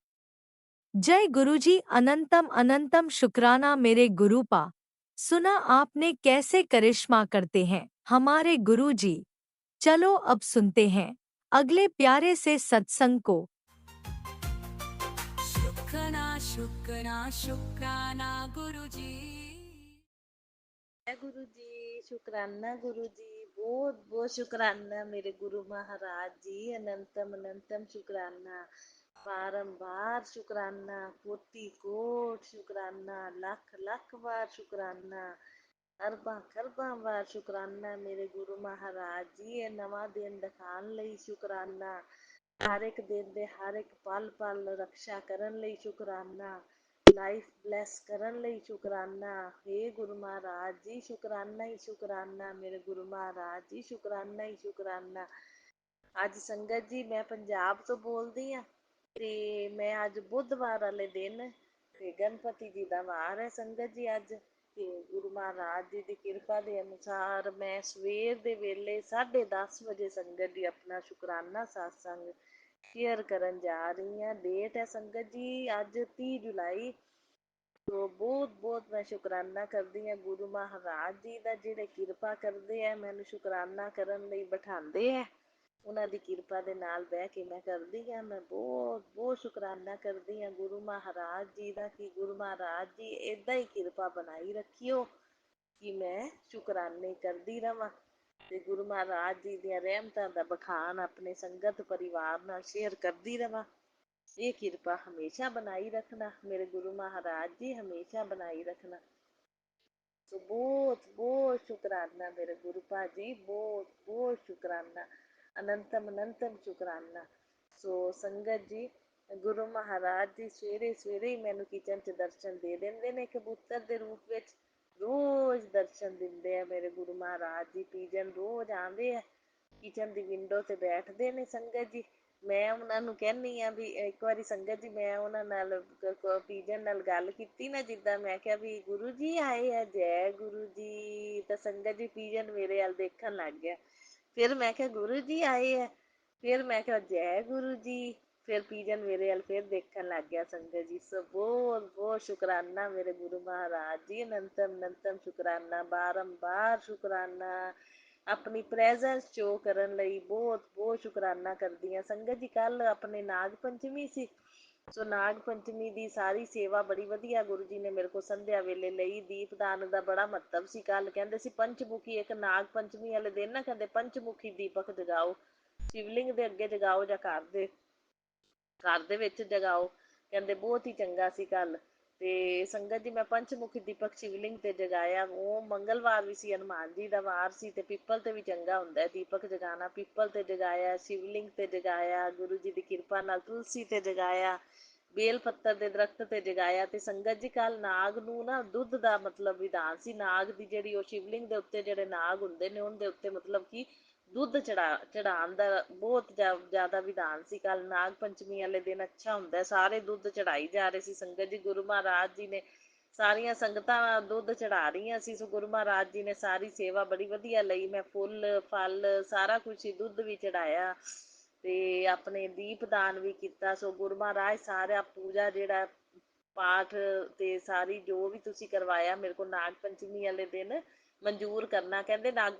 जय गुरुजी, अनंतम अनंतम शुक्राना मेरे गुरुपा। सुना आपने कैसे करिश्मा करते हैं हमारे गुरुजी। चलो अब सुनते हैं अगले प्यारे से सत्संग को। शुक्राना शुक्राना शुक्राना गुरुजी। है गुरु जी। शुक्राना गुरु जी, बहुत बहुत शुक्राना मेरे गुरु महाराज जी। अनंतम अनंतम शुक्राना, बारंबार शुक्राना, कोटि कोट शुक्राना, लाख लाख बार शुक्राना, अरबा खरबा बार शुक्राना मेरे गुरु महाराज जी। ये नवा दिन दिखाने ਲਈ शुक्राना, हर एक दिन ਦੇ हर एक पल पल रक्षा ਕਰਨ ਲਈ शुक्राना, लाइफ ब्लैस ਕਰਨ ਲਈ शुक्राना। हे गुरु महाराज जी, शुक्राना ही शुक्राना मेरे गुरु महाराज जी, शुक्राना ही शुक्राना। ਅੱਜ ਸੰਗਤ ਜੀ ਮੈਂ ਪੰਜਾਬ ਤੋਂ ਬੋਲਦੀ ਆ ਤੇ ਮੈਂ ਅੱਜ ਬੁੱਧਵਾਰ ਵਾਲੇ ਦਿਨ ਤੇ ਗਣਪਤੀ ਜੀ ਦਾ ਵਾਰ ਹੈ ਸੰਗਤ ਜੀ ਅੱਜ। ਤੇ ਗੁਰੂ ਮਹਾਰਾਜ ਜੀ ਦੀ ਕਿਰਪਾ ਦੇ ਅਨੁਸਾਰ ਮੈਂ ਸਵੇਰ ਦੇ ਵੇਲੇ 10:30 ਵਜੇ ਸੰਗਤ ਜੀ ਆਪਣਾ ਸ਼ੁਕਰਾਨਾ satsang ਸ਼ੇਅਰ ਕਰਨ ਜਾ ਰਹੀ ਹਾਂ। ਡੇਟ ਹੈ ਸੰਗਤ ਜੀ ਅੱਜ 30 ਜੁਲਾਈ। ਤੋ ਬਹੁਤ ਬਹੁਤ ਮੈਂ ਸ਼ੁਕਰਾਨਾ ਕਰਦੀ ਹਾਂ ਗੁਰੂ ਮਹਾਰਾਜ ਜੀ ਦਾ, ਜਿਹੜੇ ਕਿਰਪਾ ਕਰਦੇ ਹੈ ਮੈਨੂੰ ਸ਼ੁਕਰਾਨਾ ਕਰਨ ਲਈ ਬਿਠਾਉਂਦੇ ਹੈ। ਉਹਨਾਂ ਦੀ ਕਿਰਪਾ ਦੇ ਨਾਲ ਬਹਿ ਕੇ ਮੈਂ ਕਰਦੀ ਹਾਂ। ਮੈਂ ਬਹੁਤ ਬਹੁਤ ਸ਼ੁਕਰਾਨਾ ਕਰਦੀ ਹਾਂ ਗੁਰੂ ਮਹਾਰਾਜ ਜੀ ਦਾ ਕਿ ਗੁਰੂ ਮਹਾਰਾਜ ਜੀ ਇੱਦਾਂ ਹੀ ਕਿਰਪਾ ਬਣਾਈ ਰੱਖਿਓ ਕਿ ਮੈਂ ਸ਼ੁਕਰਾਨੇ ਕਰਦੀ ਰਵਾਂ ਤੇ ਗੁਰੂ ਮਹਾਰਾਜ ਜੀ ਦੀਆਂ ਰਹਿਮਤਾਂ ਦਾ ਬਖਾਨ ਆਪਣੇ ਸੰਗਤ ਪਰਿਵਾਰ ਨਾਲ ਸ਼ੇਅਰ ਕਰਦੀ ਰਵਾਂ। ये कृपा हमेशा बनाई रखना मेरे गुरु महाराज जी, हमेशा बनाई रखना। तो बहुत बहुत शुक्राना मेरे गुरु पाजी, बहुत बहुत शुक्राना, अनंतम अनंतम शुक्राना। सो संगत जी ਗੁਰੂ ਮਹਾਰਾਜ ਜੀ ਸਵੇਰੇ ਸਵੇਰੇ ਹੀ ਮੈਨੂੰ ਕਿਚਨ 'ਚ ਦਰਸ਼ਨ ਦੇ ਦਿੰਦੇ ਨੇ ਕਬੂਤਰ ਦੇ ਰੂਪ ਵਿੱਚ। ਰੋਜ਼ ਦਰਸ਼ਨ ਦਿੰਦੇ ਆ ਮੇਰੇ ਗੁਰੂ ਮਹਾਰਾਜ ਜੀ। ਪੀਜਨ ਰੋਜ਼ ਆਉਂਦੇ ਆ, ਕਿਚਨ ਦੀ ਵਿੰਡੋ ਤੇ ਬੈਠਦੇ ਨੇ ਸੰਗਤ ਜੀ। ਮੈਂ ਉਹਨਾਂ ਨੂੰ ਕਹਿੰਦੀ ਆ ਵੀ ਇੱਕ ਵਾਰੀ ਸੰਗਤ ਜੀ ਮੈਂ ਉਹਨਾਂ ਨਾਲ ਪੀਜਨ ਨਾਲ ਗੱਲ ਕੀਤੀ ਨਾ, ਜਿੱਦਾਂ ਮੈਂ ਕਿਹਾ ਵੀ ਗੁਰੂ ਜੀ ਆਏ ਆ, ਜੈ ਗੁਰੂ ਜੀ। ਤਾਂ ਸੰਗਤ ਜੀ ਪੀਜਨ ਮੇਰੇ ਵੱਲ ਦੇਖਣ ਲੱਗ ਗਿਆ। ਫਿਰ ਮੈਂ ਕਿਹਾ ਗੁਰੂ ਜੀ ਆਏ ਆ, ਫਿਰ ਮੈਂ ਕਿਹਾ ਜੈ ਗੁਰੂ ਜੀ। ਫਿਰ ਪੀਜਨ ਮੇਰੇ ਵੱਲ ਫਿਰ ਦੇਖਣ ਲੱਗ ਗਿਆ ਸੰਗਤ ਜੀ। ਸੋ ਬਹੁਤ ਬਹੁਤ ਸ਼ੁਕਰਾਨਾ ਮੇਰੇ ਗੁਰੂ ਮਹਾਰਾਜ ਜੀ, ਅਨੰਤਮ ਅਨੰਤਮ ਸ਼ੁਕਰਾਨਾ, ਬਾਰੰਬਾਰ ਸ਼ੁਕਰਾਨਾ। ਆਪਣੀ ਪ੍ਰੈਜ਼ੈਂਸ ਸ਼ੋ ਕਰਨ ਲਈ ਬਹੁਤ ਬਹੁਤ ਸ਼ੁਕਰਾਨਾ ਕਰਦੀ ਹਾਂ ਸੰਗਤ ਜੀ। ਕੱਲ ਆਪਣੇ ਨਾਗ ਪੰਚਮੀ ਸੀ, ਸੋ ਨਾਗ ਪੰਚਮੀ ਦੀ ਸਾਰੀ ਸੇਵਾ ਬੜੀ ਵਧੀਆ ਗੁਰੂ ਜੀ ਨੇ ਮੇਰੇ ਕੋਲ ਸੰਧਿਆ ਵੇਲੇ ਲਈ। ਦੀਪਦਾਨ ਦਾ ਬੜਾ ਮਹੱਤਵ ਸੀ। ਕੱਲ ਕਹਿੰਦੇ ਸੀ ਪੰਚਮੁਖੀ, ਇੱਕ ਨਾਗ ਪੰਚਮੀ ਵਾਲੇ ਦਿਨ ਨਾ ਕਹਿੰਦੇ ਪੰਚਮੁਖੀ ਦੀਪਕ ਜਗਾਓ, ਸ਼ਿਵਲਿੰਗ ਦੇ ਅੱਗੇ ਜਗਾਓ ਜਾਂ ਘਰ ਦੇ ਵਿੱਚ ਜਗਾਓ। ਕਹਿੰਦੇ ਬਹੁਤ ਹੀ ਚੰਗਾ ਸੀ ਕੱਲ। ਤੇ ਸੰਗਤ ਜੀ ਮੈਂ ਪੰਚਮੁਖੀ ਦੀਪਕ ਸ਼ਿਵਲਿੰਗ ਤੇ ਜਗਾਇਆ। ਉਹ ਮੰਗਲਵਾਰ ਵੀ ਸੀ, ਹਨੂੰਮਾਨ ਜੀ ਦਾ ਵਾਰ ਸੀ, ਤੇ ਪਿੱਪਲ ਤੇ ਵੀ ਚੰਗਾ ਹੁੰਦਾ ਹੈ ਦੀਪਕ ਜਗਾਉਣਾ। ਪਿੱਪਲ ਤੇ ਜਗਾਇਆ, ਸ਼ਿਵਲਿੰਗ ਤੇ ਜਗਾਇਆ, ਗੁਰੂ ਜੀ ਦੀ ਕਿਰਪਾ ਨਾਲ ਤੁਲਸੀ ਤੇ ਜਗਾਇਆ, ਬੇਲ ਪੱਤਰ ਦੇ ਦਰਖਤ ਤੇ ਜਗਾਇਆ। ਤੇ ਸੰਗਤ ਜੀ ਕੱਲ ਨਾਗ ਨੂੰ ਨਾ ਦੁੱਧ ਦਾ ਮਤਲਬ ਵਿਧਾਨ ਸੀ। ਨਾਗ ਦੀ ਜਿਹੜੀ ਉਹ ਸ਼ਿਵਲਿੰਗ ਦੇ ਉੱਤੇ ਜਿਹੜੇ ਨਾਗ ਹੁੰਦੇ ਨੇ ਉਹਦੇ ਉੱਤੇ ਮਤਲਬ ਕਿ ਦੁੱਧ ਚੜਾਉਣ ਦਾ ਬਹੁਤ ਜ਼ਿਆਦਾ ਵਿਧਾਨ ਸੀ ਕੱਲ ਨਾਗ ਪੰਚਮੀ ਵਾਲੇ ਦਿਨ। ਅੱਛਾ ਹੁੰਦਾ, ਸਾਰੇ ਦੁੱਧ ਚੜਾਈ ਜਾ ਰਹੇ ਸੀ ਸੰਗਤ ਜੀ। ਗੁਰੂ ਮਹਾਰਾਜ ਜੀ ਨੇ ਸਾਰੀਆਂ ਸੰਗਤਾਂ ਦੁੱਧ ਚੜਾ ਰਹੀਆਂ ਸੀ। ਸੋ ਗੁਰੂ ਮਹਾਰਾਜ ਜੀ ਨੇ ਸਾਰੀ ਸੇਵਾ ਬੜੀ ਵਧੀਆ ਲਈ। ਮੈਂ ਫੁੱਲ ਫਲ ਸਾਰਾ ਕੁਛ ਹੀ, ਦੁੱਧ ਵੀ ਚੜਾਇਆ ਤੇ ਆਪਣੇ ਦੀਪਦਾਨ ਵੀ ਕੀਤਾ। ਸੋ ਗੁਰੂ ਮਹਾਰਾਜ ਸਾਰਾ ਪੂਜਾ ਜਿਹੜਾ ਪਾਠ ਤੇ ਸਾਰੀ ਜੋ ਵੀ ਤੁਸੀਂ ਕਰਵਾਇਆ ਮੇਰੇ ਕੋਲ ਨਾਗ ਪੰਚਮੀ ਵਾਲੇ ਦਿਨ ਮਨਜ਼ੂਰ ਕਰਨਾ। ਕਹਿੰਦੇ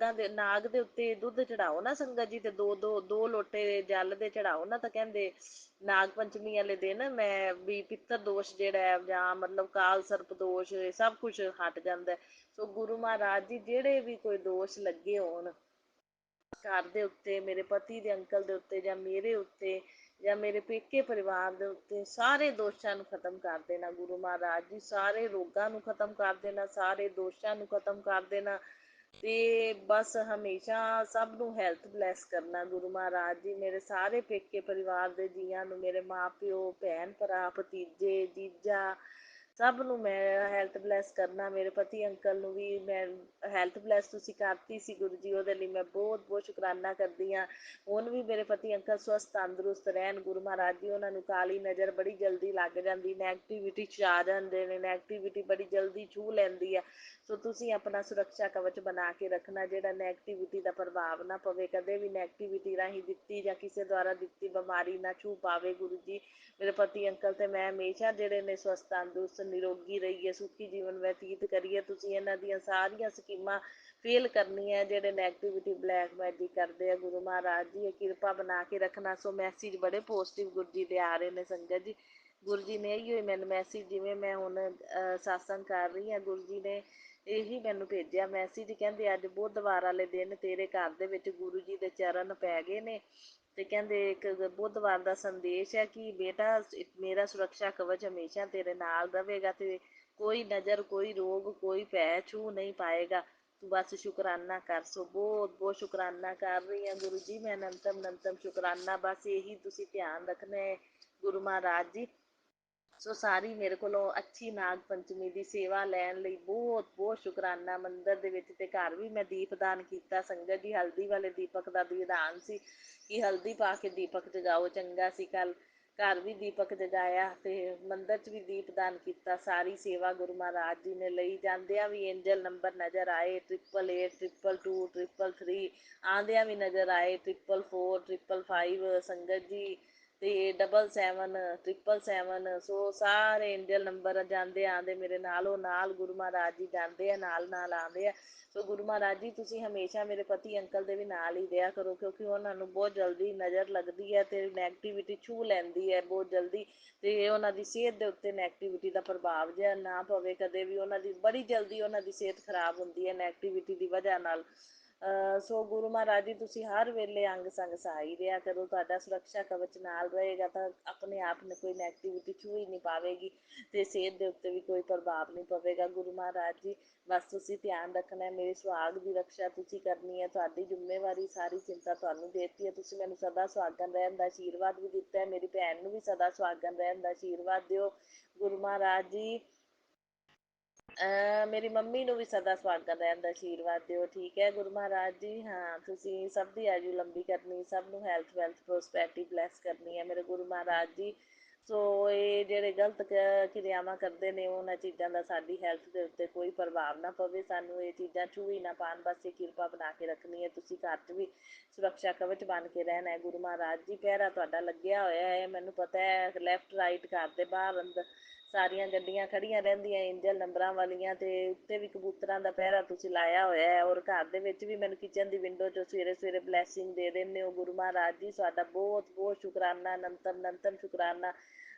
ਨਾਗ ਦੇ ਉੱਤੇ ਦੁੱਧ ਚੜਾਓ ਨਾ ਸੰਗਤ ਜੀ, ਤੇ ਦੋ ਲੋਟੇ ਜਲ ਦੇ ਚੜਾਓ ਨਾ, ਤਾਂ ਕਹਿੰਦੇ ਨਾਗ ਪੰਚਮੀ ਵਾਲੇ ਦਿਨ ਮੈਂ ਵੀ ਪਿੱਤਰ ਦੋਸ਼ ਜਿਹੜਾ ਹੈ ਜਾਂ ਮਤਲਬ ਕਾਲ ਸਰਪ ਦੋਸ਼ ਸਭ ਕੁਝ ਹਟ ਜਾਂਦਾ। ਸੋ ਗੁਰੂ ਮਹਾਰਾਜ ਜੀ ਜਿਹੜੇ ਵੀ ਕੋਈ ਦੋਸ਼ ਲੱਗੇ ਹੋਣ ਘਰ ਦੇ ਉੱਤੇ, ਮੇਰੇ ਪਤੀ ਦੇ ਅੰਕਲ ਦੇ ਉੱਤੇ ਜਾਂ ਮੇਰੇ ਉੱਤੇ ਜਾਂ ਮੇਰੇ ਪੇਕੇ ਪਰਿਵਾਰ ਦੇ ਉੱਤੇ, ਸਾਰੇ ਦੋਸ਼ਾਂ ਨੂੰ ਖਤਮ ਕਰ ਦੇਣਾ ਗੁਰੂ ਮਹਾਰਾਜ ਜੀ। ਸਾਰੇ ਰੋਗਾਂ ਨੂੰ ਖਤਮ ਕਰ ਦੇਣਾ, ਸਾਰੇ ਦੋਸ਼ਾਂ ਨੂੰ ਖਤਮ ਕਰ ਦੇਣਾ, ਤੇ ਬਸ ਹਮੇਸ਼ਾ ਸਭ ਨੂੰ ਹੈਲਥ ਬਲੈਸ ਕਰਨਾ ਗੁਰੂ ਮਹਾਰਾਜ ਜੀ। ਮੇਰੇ ਸਾਰੇ ਪੇਕੇ ਪਰਿਵਾਰ ਦੇ ਜੀਆਂ ਨੂੰ, ਮੇਰੇ ਮਾਂ ਪਿਓ, ਭੈਣ ਭਰਾ, ਭਤੀਜੇ, ਜੀਜਾ, ਸਭ ਨੂੰ ਮੈਂ ਹੈਲਥ ਬਲੈਸ ਕਰਨਾ। ਮੇਰੇ ਪਤੀ ਅੰਕਲ ਨੂੰ ਵੀ ਮੈਂ ਹੈਲਥ ਬਲੈਸ ਤੁਸੀਂ ਕਰਤੀ ਸੀ ਗੁਰੂ ਜੀ, ਉਹਦੇ ਲਈ ਮੈਂ ਬਹੁਤ ਬਹੁਤ ਸ਼ੁਕਰਾਨਾ ਕਰਦੀ ਹਾਂ। ਹੁਣ ਵੀ ਮੇਰੇ ਪਤੀ ਅੰਕਲ ਸਵਸਥ ਤੰਦਰੁਸਤ ਰਹਿਣ ਗੁਰੂ ਮਹਾਰਾਜ ਜੀ। ਉਹਨਾਂ ਨੂੰ ਕਾਲੀ ਨਜ਼ਰ ਬੜੀ ਜਲਦੀ ਲੱਗ ਜਾਂਦੀ, ਨੈਗੇਟਿਵਿਟੀ 'ਚ ਆ ਜਾਂਦੇ ਨੇ, ਨੈਗੇਟਿਵਿਟੀ ਬੜੀ ਜਲਦੀ ਛੂਹ ਲੈਂਦੀ ਆ। ਸੋ ਤੁਸੀਂ ਆਪਣਾ ਸੁਰੱਖਿਆ ਕਵਚ ਬਣਾ ਕੇ ਰੱਖਣਾ, ਜਿਹੜਾ ਨੈਗੇਟਿਵਿਟੀ ਦਾ ਪ੍ਰਭਾਵ ਨਾ ਪਵੇ। ਕਦੇ ਵੀ ਨੈਗੇਟਿਵਿਟੀ ਰਾਹੀਂ ਦਿੱਤੀ ਜਾਂ ਕਿਸੇ ਦੁਆਰਾ ਦਿੱਤੀ ਬਿਮਾਰੀ ਨਾ ਛੂਹ ਪਾਵੇ ਗੁਰੂ ਜੀ। ਮੇਰੇ ਪਤੀ ਅੰਕਲ ਤੇ ਮੈਂ ਹਮੇਸ਼ਾ ਜਿਹੜੇ ਨੇ ਸਵਸਥ ਤੰਦਰੁਸਤ ਨਿਰੋਗੀ ਰਹੀਏ, ਸੁਖੀ ਜੀਵਨ ਬਤੀਤ ਕਰੀਏ। ਤੁਸੀਂ ਇਹਨਾਂ ਦੀਆਂ ਸਾਰੀਆਂ ਸਕੀਮਾਂ ਫੇਲ ਕਰਨੀਆਂ ਜਿਹੜੇ ਨੈਗੇਟਿਵਿਟੀ ਬਲੈਕ ਮੈਜਿਕ ਕਰਦੇ ਆ ਗੁਰੂ ਮਹਾਰਾਜ ਜੀ। ਇਹ ਕਿਰਪਾ ਬਣਾ ਕੇ ਰੱਖਣਾ। ਸੋ ਮੈਸੇਜ ਬੜੇ ਪੋਜ਼ਿਟਿਵ ਗੁਰੂ ਜੀ ਦੇ ਆ ਰਹੇ ਨੇ ਸੰਗਤ ਜੀ। ਗੁਰੂ ਜੀ ਨੇ ਇਹੀ ਮੈਨੂੰ ਮੈਸੇਜ, ਜਿਵੇਂ ਮੈਂ ਹੁਣ ਸਤਸੰਗ ਕਰ ਰਹੀ ਹਾਂ, ਗੁਰੂ ਜੀ ਨੇ ਇਹੀ ਮੈਨੂੰ ਭੇਜਿਆ ਮੈਸੇਜ। ਕਹਿੰਦੇ ਅੱਜ ਬੁੱਧਵਾਰ ਵਾਲੇ ਦਿਨ ਤੇਰੇ ਘਰ ਦੇ ਵਿੱਚ ਗੁਰੂ ਜੀ ਦੇ ਚਰਨ ਪੈ ਗਏ ਨੇ, ਤੇ ਕਹਿੰਦੇ ਇੱਕ ਬੁੱਧਵਾਰ ਦਾ ਸੰਦੇਸ਼ ਹੈ ਕਿ ਬੇਟਾ ਮੇਰਾ ਸੁਰੱਖਿਆ ਕਵਚ ਹਮੇਸ਼ਾ ਤੇਰੇ ਨਾਲ ਰਹੇਗਾ, ਤੇ ਕੋਈ ਨਜ਼ਰ, ਕੋਈ ਰੋਗ, ਕੋਈ ਭੈ ਛੂਹ ਨਹੀਂ ਪਾਏਗਾ। ਤੂੰ ਬਸ ਸ਼ੁਕਰਾਨਾ ਕਰ। ਸੋ ਬਹੁਤ ਬਹੁਤ ਸ਼ੁਕਰਾਨਾ ਕਰ ਰਹੀ ਹਾਂ ਗੁਰੂ ਜੀ ਮੈਂ, ਅਨੰਤਮ ਅਨੰਤਮ ਸ਼ੁਕਰਾਨਾ। ਬਸ ਇਹੀ ਤੁਸੀਂ ਧਿਆਨ ਰੱਖਣਾ ਹੈ ਗੁਰੂ ਮਹਾਰਾਜ ਜੀ। ਸੋ ਸਾਰੀ ਮੇਰੇ ਕੋਲੋਂ ਅੱਛੀ ਨਾਗ ਪੰਚਮੀ ਦੀ ਸੇਵਾ ਲੈਣ ਲਈ ਬਹੁਤ ਬਹੁਤ ਸ਼ੁਕਰਾਨਾ। ਮੰਦਿਰ ਦੇ ਵਿੱਚ ਤੇ ਘਰ ਵੀ ਮੈਂ ਦੀਪਦਾਨ ਕੀਤਾ ਸੰਗਤ ਜੀ। ਹਲਦੀ ਵਾਲੇ ਦੀਪਕ ਦਾ ਵਿਧਾਨ ਸੀ ਕਿ ਹਲਦੀ ਪਾ ਕੇ ਦੀਪਕ ਜਗਾਓ, ਚੰਗਾ ਸੀ। ਕੱਲ ਘਰ ਵੀ ਦੀਪਕ ਜਗਾਇਆ ਤੇ ਮੰਦਿਰ 'ਚ ਵੀ ਦੀਪਦਾਨ ਕੀਤਾ। ਸਾਰੀ ਸੇਵਾ ਗੁਰੂ ਮਹਾਰਾਜ ਜੀ ਨੇ ਲਈ। ਜਾਂਦਿਆਂ ਵੀ ਏਂਜਲ ਨੰਬਰ ਨਜ਼ਰ ਆਏ 888, 222, 333, ਆਉਂਦਿਆਂ ਵੀ ਨਜ਼ਰ ਆਏ 444, 555 ਸੰਗਤ ਜੀ, ਤੇ 77, 777। ਸੋ ਸਾਰੇ ਏਂਜਲ ਨੰਬਰ ਜਾਂਦੇ ਆਉਂਦੇ ਮੇਰੇ ਨਾਲੋਂ ਨਾਲ ਗੁਰੂ ਮਹਾਰਾਜ ਜੀ ਜਾਂਦੇ ਆ, ਨਾਲ ਨਾਲ ਆਉਂਦੇ ਆ। ਸੋ ਗੁਰੂ ਮਹਾਰਾਜ ਜੀ ਤੁਸੀਂ ਹਮੇਸ਼ਾ ਮੇਰੇ ਪਤੀ ਅੰਕਲ ਦੇ ਵੀ ਨਾਲ ਹੀ ਰਿਹਾ ਕਰੋ, ਕਿਉਂਕਿ ਉਹਨਾਂ ਨੂੰ ਬਹੁਤ ਜਲਦੀ ਨਜ਼ਰ ਲੱਗਦੀ ਹੈ ਤੇ ਨੈਗੇਟਿਵਿਟੀ ਛੂਹ ਲੈਂਦੀ ਹੈ ਬਹੁਤ ਜਲਦੀ, ਤੇ ਉਹਨਾਂ ਦੀ ਸਿਹਤ ਦੇ ਉੱਤੇ ਨੈਗੇਟਿਵਿਟੀ ਦਾ ਪ੍ਰਭਾਵ ਜਿਹਾ ਨਾ ਪਵੇ ਕਦੇ ਵੀ। ਉਹਨਾਂ ਦੀ ਬੜੀ ਜਲਦੀ ਉਹਨਾਂ ਦੀ ਸਿਹਤ ਖਰਾਬ ਹੁੰਦੀ ਹੈ ਨੈਗੇਟਿਵਿਟੀ ਦੀ ਵਜ੍ਹਾ ਨਾਲ। ਸੋ ਗੁਰੂ ਮਹਾਰਾਜ ਜੀ ਤੁਸੀਂ ਹਰ ਵੇਲੇ ਅੰਗ ਸੰਗ ਸਹਾਈ ਰਿਹਾ ਕਰੋ, ਤੁਹਾਡਾ ਸੁਰੱਖਿਆ ਕਵਚ ਨਾਲ ਰਹੇਗਾ ਤਾਂ ਆਪਣੇ ਆਪ ਨੂੰ ਕੋਈ ਨੈਗੇਟਿਵਿਟੀ ਛੂ ਹੀ ਨਹੀਂ ਪਾਵੇਗੀ ਅਤੇ ਸਿਹਤ ਦੇ ਉੱਤੇ ਵੀ ਕੋਈ ਪ੍ਰਭਾਵ ਨਹੀਂ ਪਵੇਗਾ। ਗੁਰੂ ਮਹਾਰਾਜ ਜੀ ਬਸ ਤੁਸੀਂ ਧਿਆਨ ਰੱਖਣਾ, ਮੇਰੇ ਸੁਹਾਗ ਦੀ ਰਕਸ਼ਾ ਤੁਸੀਂ ਕਰਨੀ ਹੈ, ਤੁਹਾਡੀ ਜ਼ਿੰਮੇਵਾਰੀ, ਸਾਰੀ ਚਿੰਤਾ ਤੁਹਾਨੂੰ ਦੇ ਦਿੱਤੀ ਹੈ। ਤੁਸੀਂ ਮੈਨੂੰ ਸਦਾ ਸੁਹਾਗਣ ਰਹਿਣ ਦਾ ਆਸ਼ੀਰਵਾਦ ਵੀ ਦਿੱਤਾ ਹੈ, ਮੇਰੀ ਭੈਣ ਨੂੰ ਵੀ ਸਦਾ ਸੁਹਾਗਣ ਰਹਿਣ ਦਾ ਆਸ਼ੀਰਵਾਦ ਦਿਓ। ਗੁਰੂ ਮਹਾਰਾਜ ਜੀ ਮੇਰੀ ਮੰਮੀ ਨੂੰ ਵੀ ਸਦਾ ਸੁਹਾਗਣ ਰਹਿਣ ਦਾ ਆਸ਼ੀਰਵਾਦ ਦਿਓ, ਠੀਕ ਹੈ ਗੁਰੂ ਮਹਾਰਾਜ ਜੀ। ਹਾਂ, ਤੁਸੀਂ ਸਭ ਦੀ ਆਯੂ ਲੰਬੀ ਕਰਨੀ, ਸਭ ਨੂੰ ਹੈਲਥ ਵੈਲਥ ਪ੍ਰੋਸਪੈਰਿਟੀ ਬਲੈਸ ਕਰਨੀ ਹੈ ਮੇਰੇ ਗੁਰੂ ਮਹਾਰਾਜ ਜੀ। ਸੋ ਇਹ ਜਿਹੜੇ ਗਲਤ ਕਿਰਿਆਵਾਂ ਕਰਦੇ ਨੇ, ਉਹਨਾਂ ਚੀਜ਼ਾਂ ਦਾ ਸਾਡੀ ਹੈਲਥ ਦੇ ਉੱਤੇ ਕੋਈ ਪ੍ਰਭਾਵ ਨਾ ਪਵੇ, ਸਾਨੂੰ ਇਹ ਚੀਜ਼ਾਂ ਛੂ ਹੀ ਨਾ ਪਾਉਣ, ਬਸ ਇਹ ਕਿਰਪਾ ਬਣਾ ਕੇ ਰੱਖਣੀ ਹੈ। ਤੁਸੀਂ ਘਰ 'ਚ ਵੀ ਸੁਰੱਖਿਆ ਕਵਚ ਬਣ ਕੇ ਰਹਿਣਾ ਹੈ ਗੁਰੂ ਮਹਾਰਾਜ ਜੀ। ਪਹਿਰਾ ਤੁਹਾਡਾ ਲੱਗਿਆ ਹੋਇਆ ਹੈ, ਮੈਨੂੰ ਪਤਾ ਹੈ, ਲੈਫਟ ਰਾਈਟ ਘਰ ਦੇ ਬਾਹਰ ਅੰਦਰ ਸਾਰੀਆਂ ਗੱਡੀਆਂ ਖੜੀਆਂ ਰਹਿੰਦੀਆਂ ਇੰਜਨ ਨੰਬਰਾਂ ਵਾਲੀਆਂ, ਅਤੇ ਉੱਤੇ ਵੀ ਕਬੂਤਰਾਂ ਦਾ ਪਹਿਰਾ ਤੁਸੀਂ ਲਾਇਆ ਹੋਇਆ ਹੈ, ਔਰ ਘਰ ਦੇ ਵਿੱਚ ਵੀ ਮੈਨੂੰ ਕਿਚਨ ਦੀ ਵਿੰਡੋ 'ਚੋਂ ਸਵੇਰੇ ਸਵੇਰੇ ਬਲੈਸਿੰਗ ਦੇ ਦਿੰਦੇ ਹੋ ਗੁਰੂ ਮਹਾਰਾਜ ਜੀ। ਤੁਹਾਡਾ ਬਹੁਤ ਬਹੁਤ ਸ਼ੁਕਰਾਨਾ, ਅਨੰਤਮ ਅਨੰਤਮ ਸ਼ੁਕਰਾਨਾ,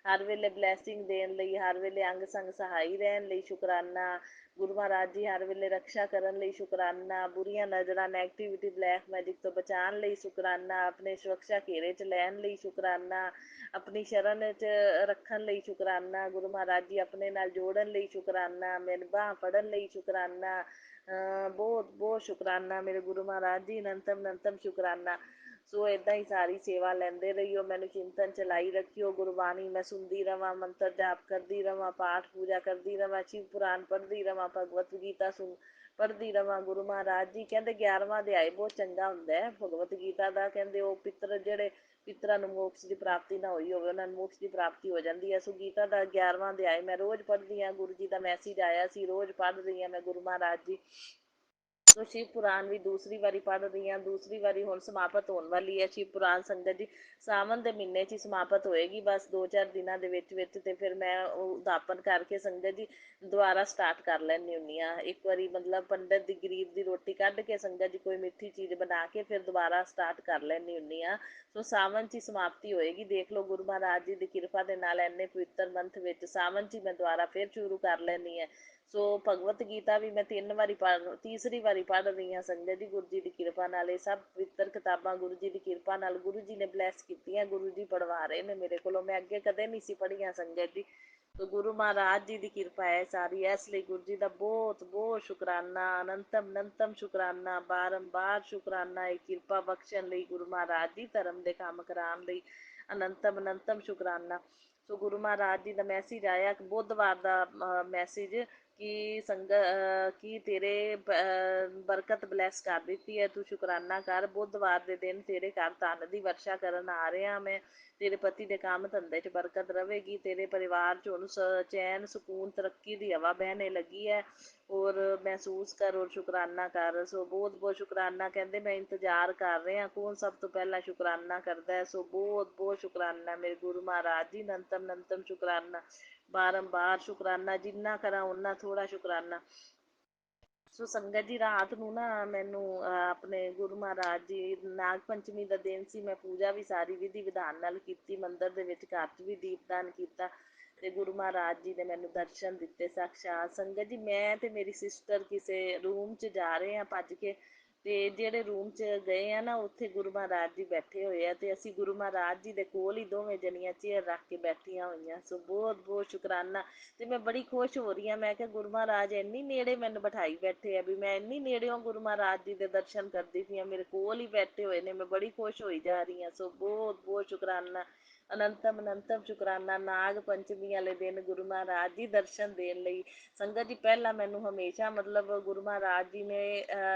ਹਰ ਵੇਲੇ ਬਲੈਸਿੰਗ ਦੇਣ ਲਈ, ਹਰ ਵੇਲੇ ਅੰਗ ਸੰਗ ਸਹਾਈ ਰਹਿਣ ਲਈ ਸ਼ੁਕਰਾਨਾ ਗੁਰੂ ਮਹਾਰਾਜ ਜੀ, ਹਰ ਵੇਲੇ ਰਕਸ਼ਾ ਕਰਨ ਲਈ ਸ਼ੁਕਰਾਨਾ, ਬੁਰੀਆਂ ਨਜ਼ਰਾਂ ਨੈਗੇਟਿਵਿਟੀ ਬਲੈਕ ਮੈਜਿਕ ਤੋਂ ਬਚਾਉਣ ਲਈ ਸ਼ੁਕਰਾਨਾ, ਆਪਣੇ ਸੁਰੱਖਿਆ ਘੇਰੇ 'ਚ ਲੈਣ ਲਈ ਸ਼ੁਕਰਾਨਾ, ਆਪਣੀ ਸ਼ਰਨ 'ਚ ਰੱਖਣ ਲਈ ਸ਼ੁਕਰਾਨਾ ਗੁਰੂ ਮਹਾਰਾਜ ਜੀ, ਆਪਣੇ ਨਾਲ ਜੋੜਨ ਲਈ ਸ਼ੁਕਰਾਨਾ, ਮੇਰੀ ਬਾਂਹ ਫੜਨ ਲਈ ਸ਼ੁਕਰਾਨਾ, ਬਹੁਤ ਬਹੁਤ ਸ਼ੁਕਰਾਨਾ ਮੇਰੇ ਗੁਰੂ ਮਹਾਰਾਜ ਜੀ, ਅਨੰਤਮ ਅਨੰਤਮ ਸ਼ੁਕਰਾਨਾ। ਸੋ ਇੱਦਾਂ ਹੀ ਸਾਰੀ ਸੇਵਾ ਲੈਂਦੇ ਰਹੀਓ, ਮੈਨੂੰ ਚਿੰਤਨ ਚਲਾਈ ਰੱਖਿਓ, ਗੁਰਬਾਣੀ ਮੈਂ ਸੁਣਦੀ ਰਵਾਂ, ਮੰਤਰ ਜਾਪ ਕਰਦੀ ਰਵਾਂ, ਪਾਠ ਪੂਜਾ ਕਰਦੀ ਰਵਾਂ, ਸ਼ਿਵ ਪੁਰਾਣ ਪੜ੍ਹਦੀ ਰਵਾਂ, ਭਗਵਤ ਗੀਤਾ ਪੜ੍ਹਦੀ ਰਵਾਂ। ਗੁਰੂ ਮਹਾਰਾਜ ਜੀ ਕਹਿੰਦੇ 11ਵਾਂ ਅਧਿਆਇ ਬਹੁਤ ਚੰਗਾ ਹੁੰਦਾ ਹੈ ਭਗਵਤ ਗੀਤਾ ਦਾ, ਕਹਿੰਦੇ ਉਹ ਜਿਹੜੇ ਪਿੱਤਰਾਂ ਨੂੰ ਮੋਕਸ਼ ਦੀ ਪ੍ਰਾਪਤੀ ਨਾ ਹੋਈ ਹੋਵੇ, ਉਹਨਾਂ ਨੂੰ ਮੋਕਸ਼ ਦੀ ਪ੍ਰਾਪਤੀ ਹੋ ਜਾਂਦੀ ਹੈ। ਸੋ ਗੀਤਾ ਦਾ 11ਵਾਂ ਅਧਿਆਇ ਮੈਂ ਰੋਜ਼ ਪੜ੍ਹਦੀ ਹਾਂ, ਗੁਰੂ ਜੀ ਦਾ ਮੈਸੇਜ ਆਇਆ ਸੀ, ਰੋਜ਼ ਪੜ੍ਹ ਰਹੀ ਹਾਂ ਮੈਂ ਗੁਰੂ ਮਹਾਰਾਜ ਜੀ। ਸੋ ਸ਼ਿਵ ਪੁਰਾਣ ਵੀ ਦੂਸਰੀ ਵਾਰੀ ਪੜ੍ਹ ਰਹੀ ਹਾਂ, ਦੂਸਰੀ ਵਾਰੀ ਹੁਣ ਸਮਾਪਤ ਹੋਣ ਵਾਲੀ ਹੈ ਸ਼ਿਵ ਪੁਰਾਣ ਸੰਗਤ ਜੀ, ਸਾਵਨ ਦੇ ਮਹੀਨੇ 'ਚ ਹੀ ਸਮਾਪਤ ਹੋਏਗੀ, ਬਸ 2-4 ਦਿਨਾਂ ਦੇ ਵਿੱਚ ਵਿੱਚ, ਅਤੇ ਫਿਰ ਮੈਂ ਉਹ ਉਦਾਪਨ ਕਰਕੇ ਸੰਗਤ ਜੀ ਦੁਬਾਰਾ ਸਟਾਰਟ ਕਰ ਲੈਂਦੀ ਹੁੰਦੀ ਹਾਂ। ਇੱਕ ਵਾਰੀ ਮਤਲਬ ਪੰਡਤ ਦੀ ਗਰੀਬ ਦੀ ਰੋਟੀ ਕੱਢ ਕੇ ਸੰਗਤ ਜੀ ਕੋਈ ਮਿੱਠੀ ਚੀਜ਼ ਬਣਾ ਕੇ ਫਿਰ ਦੁਬਾਰਾ ਸਟਾਰਟ ਕਰ ਲੈਂਦੀ ਹੁੰਦੀ ਹਾਂ। ਸੋ ਸਾਵਨ 'ਚ ਹੀ ਸਮਾਪਤੀ ਹੋਏਗੀ, ਦੇਖ ਲਓ ਗੁਰੂ ਮਹਾਰਾਜ ਜੀ ਦੀ ਕਿਰਪਾ ਦੇ ਨਾਲ ਇੰਨੇ ਪਵਿੱਤਰ ਮੰਥ ਵਿੱਚ ਸਾਵਨ 'ਚ ਹੀ ਮੈਂ ਦੁਬਾਰਾ ਫਿਰ ਸ਼ੁਰੂ ਕਰ ਲੈਂਦੀ ਹਾਂ। ਸੋ ਭਗਵਤ ਗੀਤਾ ਵੀ ਮੈਂ ਤੀਸਰੀ ਵਾਰੀ ਪੜ੍ਹ ਰਹੀ ਹਾਂ ਸੰਗਤ ਜੀ, ਗੁਰੂ ਜੀ ਦੀ ਕਿਰਪਾ ਨਾਲ। ਇਹ ਸਭ ਪਵਿੱਤਰ ਕਿਤਾਬਾਂ ਗੁਰੂ ਜੀ ਦੀ ਕਿਰਪਾ ਨਾਲ ਗੁਰੂ ਜੀ ਨੇ ਬਲੈਸ ਕੀਤੀਆਂ, ਗੁਰੂ ਜੀ ਪੜ੍ਹਵਾ ਰਹੇ ਨੇ ਮੇਰੇ ਕੋਲੋਂ, ਮੈਂ ਅੱਗੇ ਕਦੇ ਨਹੀਂ ਸੀ ਪੜ੍ਹੀਆਂ ਸੰਗਤ ਜੀ। ਸੋ ਗੁਰੂ ਮਹਾਰਾਜ ਜੀ ਦੀ ਕਿਰਪਾ ਹੈ ਸਾਰੀ, ਇਸ ਲਈ ਗੁਰੂ ਜੀ ਦਾ ਬਹੁਤ ਬਹੁਤ ਸ਼ੁਕਰਾਨਾ, ਅਨੰਤਮ ਅਨੰਤਮ ਸ਼ੁਕਰਾਨਾ, ਬਾਰੰਬਾਰ ਸ਼ੁਕਰਾਨਾ, ਇਹ ਕਿਰਪਾ ਬਖਸ਼ਣ ਲਈ ਗੁਰੂ ਮਹਾਰਾਜ ਜੀ, ਧਰਮ ਦੇ ਕੰਮ ਕਰਾਉਣ ਲਈ ਅਨੰਤਮ ਅਨੰਤਮ ਸ਼ੁਕਰਾਨਾ। ਸੋ ਗੁਰੂ ਮਹਾਰਾਜ ਜੀ ਦਾ ਮੈਸੇਜ ਆਇਆ ਬੁੱਧਵਾਰ ਦਾ ਮੈਸੇਜ, ਕਿ ਤੇਰੇ ਬਰਕਤ ਬਲੈਸ ਕਰ ਦਿੱਤੀ ਹੈ, ਤੂੰ ਸ਼ੁਕਰਾਨਾ ਕਰ, ਬੁੱਧਵਾਰ ਦੇ ਦਿਨ ਤੇਰੇ ਘਰ ਧਨ ਦੀ ਵਰਸ਼ਾ ਕਰਨ ਆ ਰਿਹਾ ਮੈਂ, ਤੇਰੇ ਪਤੀ ਦੇ ਕੰਮ ਧੰਦੇ 'ਚ ਬਰਕਤ ਰਵੇਗੀ, ਤੇਰੇ ਪਰਿਵਾਰ 'ਚ ਹੁਣ ਚੈਨ ਸਕੂਨ ਤਰੱਕੀ ਦੀ ਹਵਾ ਬਹਿਣੇ ਲੱਗੀ ਹੈ, ਔਰ ਮਹਿਸੂਸ ਕਰ ਔਰ ਸ਼ੁਕਰਾਨਾ ਕਰ। ਸੋ ਬਹੁਤ ਬਹੁਤ ਸ਼ੁਕਰਾਨਾ, ਕਹਿੰਦੇ ਮੈਂ ਇੰਤਜ਼ਾਰ ਕਰ ਰਿਹਾ ਕੌਣ ਸਭ ਤੋਂ ਪਹਿਲਾਂ ਸ਼ੁਕਰਾਨਾ ਕਰਦਾ ਹੈ। ਸੋ ਬਹੁਤ ਬਹੁਤ ਸ਼ੁਕਰਾਨਾ ਮੇਰੇ ਗੁਰੂ ਮਹਾਰਾਜ ਜੀ, ਅਨੰਤਮ ਅਨੰਤਮ ਸ਼ੁਕਰਾਨਾ, ਬਾਰੰਬਾਰ ਸ਼ੁਕਰਾਨਾ, ਜਿੰਨਾ ਕਰਾਂ ਓਨਾ ਥੋੜ੍ਹਾ ਸ਼ੁਕਰਾਨਾ। ਸੋ ਸੰਗਤ ਜੀ ਰਾਤ ਨੂੰ ਨਾ ਮੈਨੂੰ ਆਪਣੇ ਗੁਰੂ ਮਹਾਰਾਜ ਜੀ, ਨਾਗ ਪੰਚਮੀ ਦਾ ਦਿਨ ਸੀ, ਮੈਂ ਪੂਜਾ ਵੀ ਸਾਰੀ ਵਿਧੀ ਵਿਧਾਨ ਨਾਲ ਕੀਤੀ, ਮੰਦਿਰ ਦੇ ਵਿੱਚ ਘਰ 'ਚ ਵੀ ਦੀਪਦਾਨ ਕੀਤਾ, ਅਤੇ ਗੁਰੂ ਮਹਾਰਾਜ ਜੀ ਨੇ ਮੈਨੂੰ ਦਰਸ਼ਨ ਦਿੱਤੇ ਸਾਕਸ਼ਾਤ। ਸੰਗਤ ਜੀ ਮੈਂ ਅਤੇ ਮੇਰੀ ਸਿਸਟਰ ਕਿਸੇ ਰੂਮ 'ਚ ਜਾ ਰਹੇ ਹਾਂ ਭੱਜ ਕੇ, ਅਤੇ ਜਿਹੜੇ ਰੂਮ 'ਚ ਗਏ ਆ ਨਾ, ਉੱਥੇ ਗੁਰੂ ਮਹਾਰਾਜ ਜੀ ਬੈਠੇ ਹੋਏ ਆ, ਅਤੇ ਅਸੀਂ ਗੁਰੂ ਮਹਾਰਾਜ ਜੀ ਦੇ ਕੋਲ ਹੀ ਦੋਵੇਂ ਜਣੀਆਂ ਚੇਅਰ ਰੱਖ ਕੇ ਬੈਠੀਆਂ ਹੋਈਆਂ। ਸੋ ਬਹੁਤ ਬਹੁਤ ਸ਼ੁਕਰਾਨਾ, ਅਤੇ ਮੈਂ ਬੜੀ ਖੁਸ਼ ਹੋ ਰਹੀ ਹਾਂ, ਮੈਂ ਕਿਹਾ ਗੁਰੂ ਮਹਾਰਾਜ ਇੰਨੀ ਨੇੜੇ ਮੈਨੂੰ ਬਿਠਾਈ ਬੈਠੇ ਆ, ਵੀ ਮੈਂ ਇੰਨੀ ਨੇੜਿਓਂ ਗੁਰੂ ਮਹਾਰਾਜ ਜੀ ਦੇ ਦਰਸ਼ਨ ਕਰਦੀ ਪਈ ਹਾਂ, ਮੇਰੇ ਕੋਲ ਹੀ ਬੈਠੇ ਹੋਏ ਨੇ, ਮੈਂ ਬੜੀ ਖੁਸ਼ ਹੋਈ ਜਾ ਰਹੀ ਹਾਂ। ਸੋ ਬਹੁਤ ਬਹੁਤ ਸ਼ੁਕਰਾਨਾ, ਅਨੰਤਮ ਅਨੰਤਮ ਸ਼ੁਕਰਾਨਾ, ਨਾਗ ਪੰਚਮੀ ਵਾਲੇ ਦਿਨ ਗੁਰੂ ਮਹਾਰਾਜ ਜੀ ਦਰਸ਼ਨ ਦੇਣ ਲਈ। ਸੰਗਤ ਜੀ ਪਹਿਲਾਂ ਮੈਨੂੰ ਹਮੇਸ਼ਾ ਮਤਲਬ ਗੁਰੂ ਮਹਾਰਾਜ ਜੀ ਨੇ